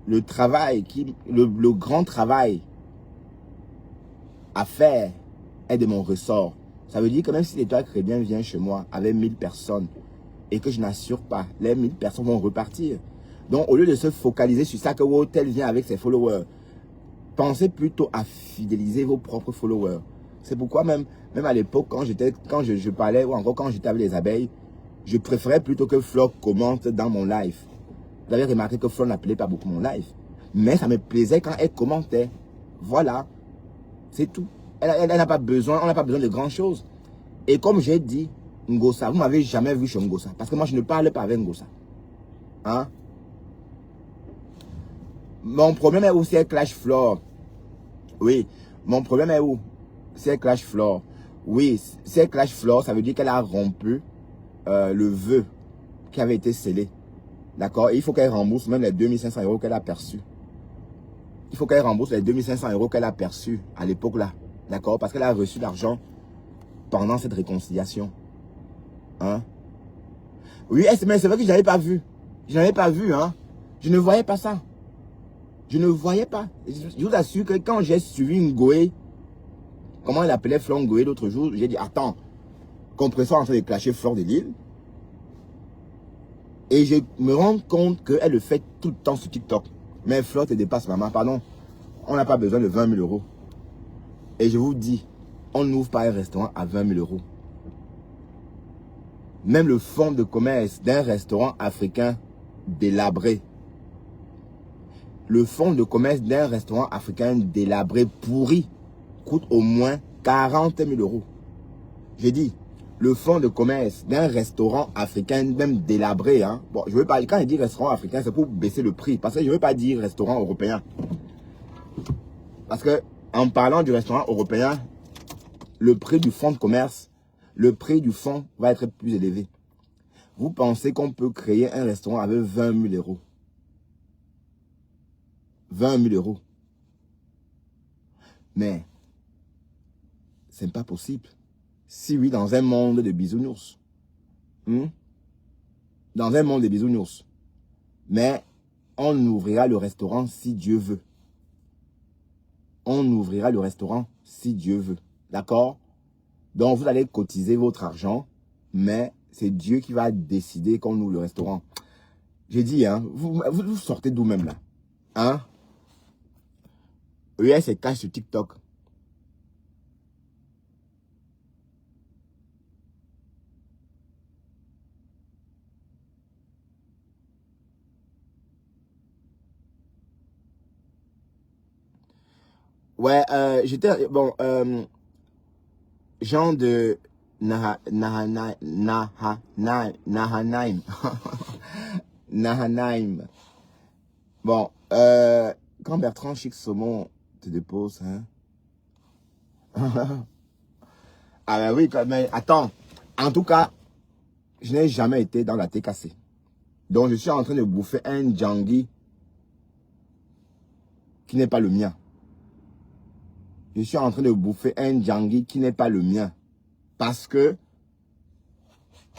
Speaker 1: Le travail, le grand travail à faire est de mon ressort. Ça veut dire que même si l'Étoile Crébien vient chez moi avec 1000 personnes et que je n'assure pas, les 1000 personnes vont repartir. Donc, au lieu de se focaliser sur ça que Wotel vient avec ses followers, pensez plutôt à fidéliser vos propres followers. C'est pourquoi même à l'époque, quand je parlais, ou encore quand j'étais avec les abeilles, je préférais plutôt que Flo commente dans mon live. Vous avez remarqué que Flo n'appelait pas beaucoup mon live. Mais ça me plaisait quand elle commentait. Voilà. C'est tout. Elle n'a pas besoin, on n'a pas besoin de grand chose. Et comme j'ai dit, Ngossa, vous m'avez jamais vu chez Ngossa. Parce que moi, je ne parle pas avec Ngossa. Hein? Mon problème est où c'est Clash Floor. Oui. Mon problème est où? C'est Clash Floor. Oui, c'est Clash Floor, ça veut dire qu'elle a rompu le vœu qui avait été scellé. D'accord? Et il faut qu'elle rembourse même les 2500 € qu'elle a perçus. Il faut qu'elle rembourse les 2500 € qu'elle a perçus à l'époque là. D'accord? Parce qu'elle a reçu l'argent pendant cette réconciliation. Hein? Oui, mais c'est vrai que je n'avais pas vu. Je n'avais pas vu, hein. Je ne voyais pas ça. Je ne voyais pas. Je vous assure que quand j'ai suivi Ngoé, comment elle appelait Flor Ngoé l'autre jour, j'ai dit, attends, compresseur en train de clasher Fleur de Lille. Et je me rends compte qu'elle le fait tout le temps sur TikTok. Mais Fleur te dépasse, maman, pardon. On n'a pas besoin de 20 000 €. Et je vous dis, on n'ouvre pas un restaurant à 20 000 €. Même le fonds de commerce d'un restaurant africain délabré. Le fonds de commerce d'un restaurant africain délabré, pourri, coûte au moins 40 000 €. J'ai dit, le fonds de commerce d'un restaurant africain, même délabré, hein. Bon, je veux pas, quand je dis restaurant africain, c'est pour baisser le prix. Parce que je ne veux pas dire restaurant européen. Parce que, en parlant du restaurant européen, le prix du fonds de commerce, le prix du fonds va être plus élevé. Vous pensez qu'on peut créer un restaurant avec 20 000 €? 20 000 €. Mais, c'est pas possible. Si oui, dans un monde de bisounours. Dans un monde de bisounours. Mais, on ouvrira le restaurant si Dieu veut. On ouvrira le restaurant si Dieu veut. D'accord? Donc, vous allez cotiser votre argent, mais c'est Dieu qui va décider qu'on ouvre le restaurant. J'ai dit, hein, vous sortez d'où même là? Hein? Oui, elle se cache sur TikTok. Ouais, j'étais, bon, Jean de Nahanaim. Nahanaim. Bon, quand Bertrand Chic Saumon te dépose, hein. Ah ben oui, mais attends. En tout cas, je n'ai jamais été dans la TKC. Donc, je suis en train de bouffer un Djangui qui n'est pas le mien. Je suis en train de bouffer un djangui qui n'est pas le mien. Parce que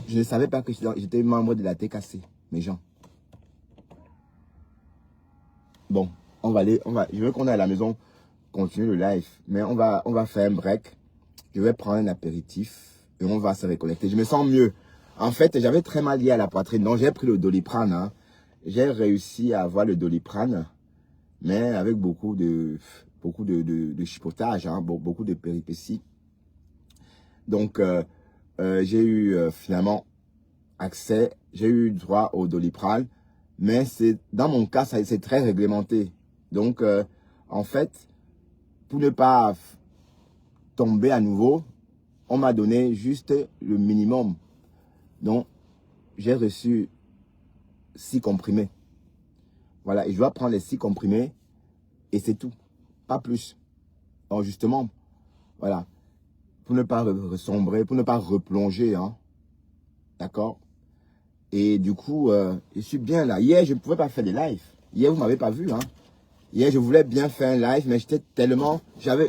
Speaker 1: je ne savais pas que j'étais membre de la TKC, mes gens. Bon, je veux qu'on aille à la maison, continuer le live. Mais on va faire un break. Je vais prendre un apéritif et on va se reconnecter. Je me sens mieux. En fait, j'avais très mal lié à la poitrine. Donc, j'ai pris le Doliprane. Hein. J'ai réussi à avoir le Doliprane, mais avec beaucoup de chipotage, hein, beaucoup de péripéties. Donc, j'ai eu finalement accès, j'ai eu droit au Doliprane, mais dans mon cas, c'est très réglementé. Donc, en fait, pour ne pas tomber à nouveau, on m'a donné juste le minimum. Donc, j'ai reçu 6 comprimés. Voilà, et je dois prendre les 6 comprimés et c'est tout, pas plus. Donc, justement, voilà, pour ne pas ressombrer, pour ne pas replonger, hein, d'accord? Et du coup, je suis bien là. Hier, je ne pouvais pas faire des lives. Hier, vous ne m'avez pas vu, hein. Hier, je voulais bien faire un live, mais j'étais tellement...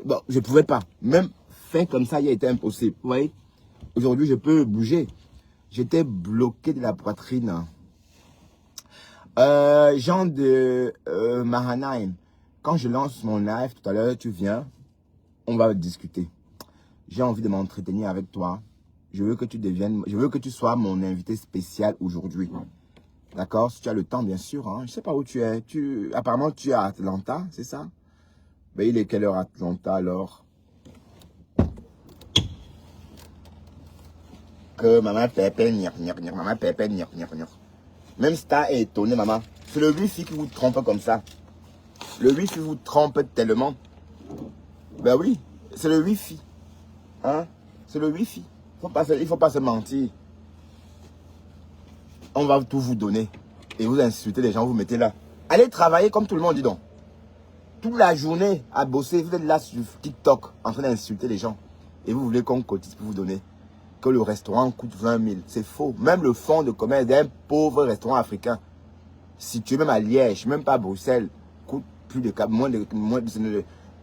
Speaker 1: Bon, je ne pouvais pas. Même faire comme ça, il était impossible. Vous voyez? Aujourd'hui, je peux bouger. J'étais bloqué de la poitrine. Jean de Mahanaim, quand je lance mon live tout à l'heure, tu viens, on va discuter. J'ai envie de m'entretenir avec toi. Je veux que tu sois mon invité spécial aujourd'hui. D'accord? Si tu as le temps, bien sûr. Hein. Je ne sais pas où tu es. Apparemment, tu es à Atlanta, c'est ça? Ben, il est quelle heure à Atlanta alors? Que maman pépé, maman pépé, même si t'as étonné, maman, c'est le wifi qui vous trompe comme ça. Le wifi vous trompe tellement. Ben oui, c'est le wifi. Hein? C'est le wifi. Il faut pas se mentir. On va tout vous donner. Et vous insultez les gens, vous mettez là. Allez travailler comme tout le monde, dis donc. Toute la journée à bosser, vous êtes là sur TikTok en train d'insulter les gens. Et vous voulez qu'on cotise pour vous donner. Que le restaurant coûte 20 000. C'est faux. Même le fonds de commerce d'un pauvre restaurant africain, situé même à Liège, même pas à Bruxelles, coûte plus de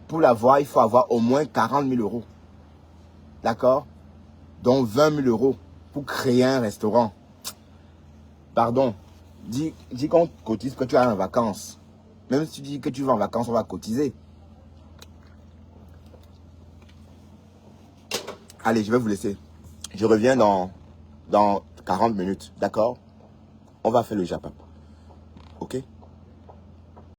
Speaker 1: pour l'avoir, il faut avoir au moins 40 000 euros. D'accord? Donc 20 000 euros pour créer un restaurant. Pardon. Dis qu'on cotise que tu es en vacances. Même si tu dis que tu vas en vacances, on va cotiser. Allez, je vais vous laisser. Je reviens dans 40 minutes, d'accord? On va faire le japap.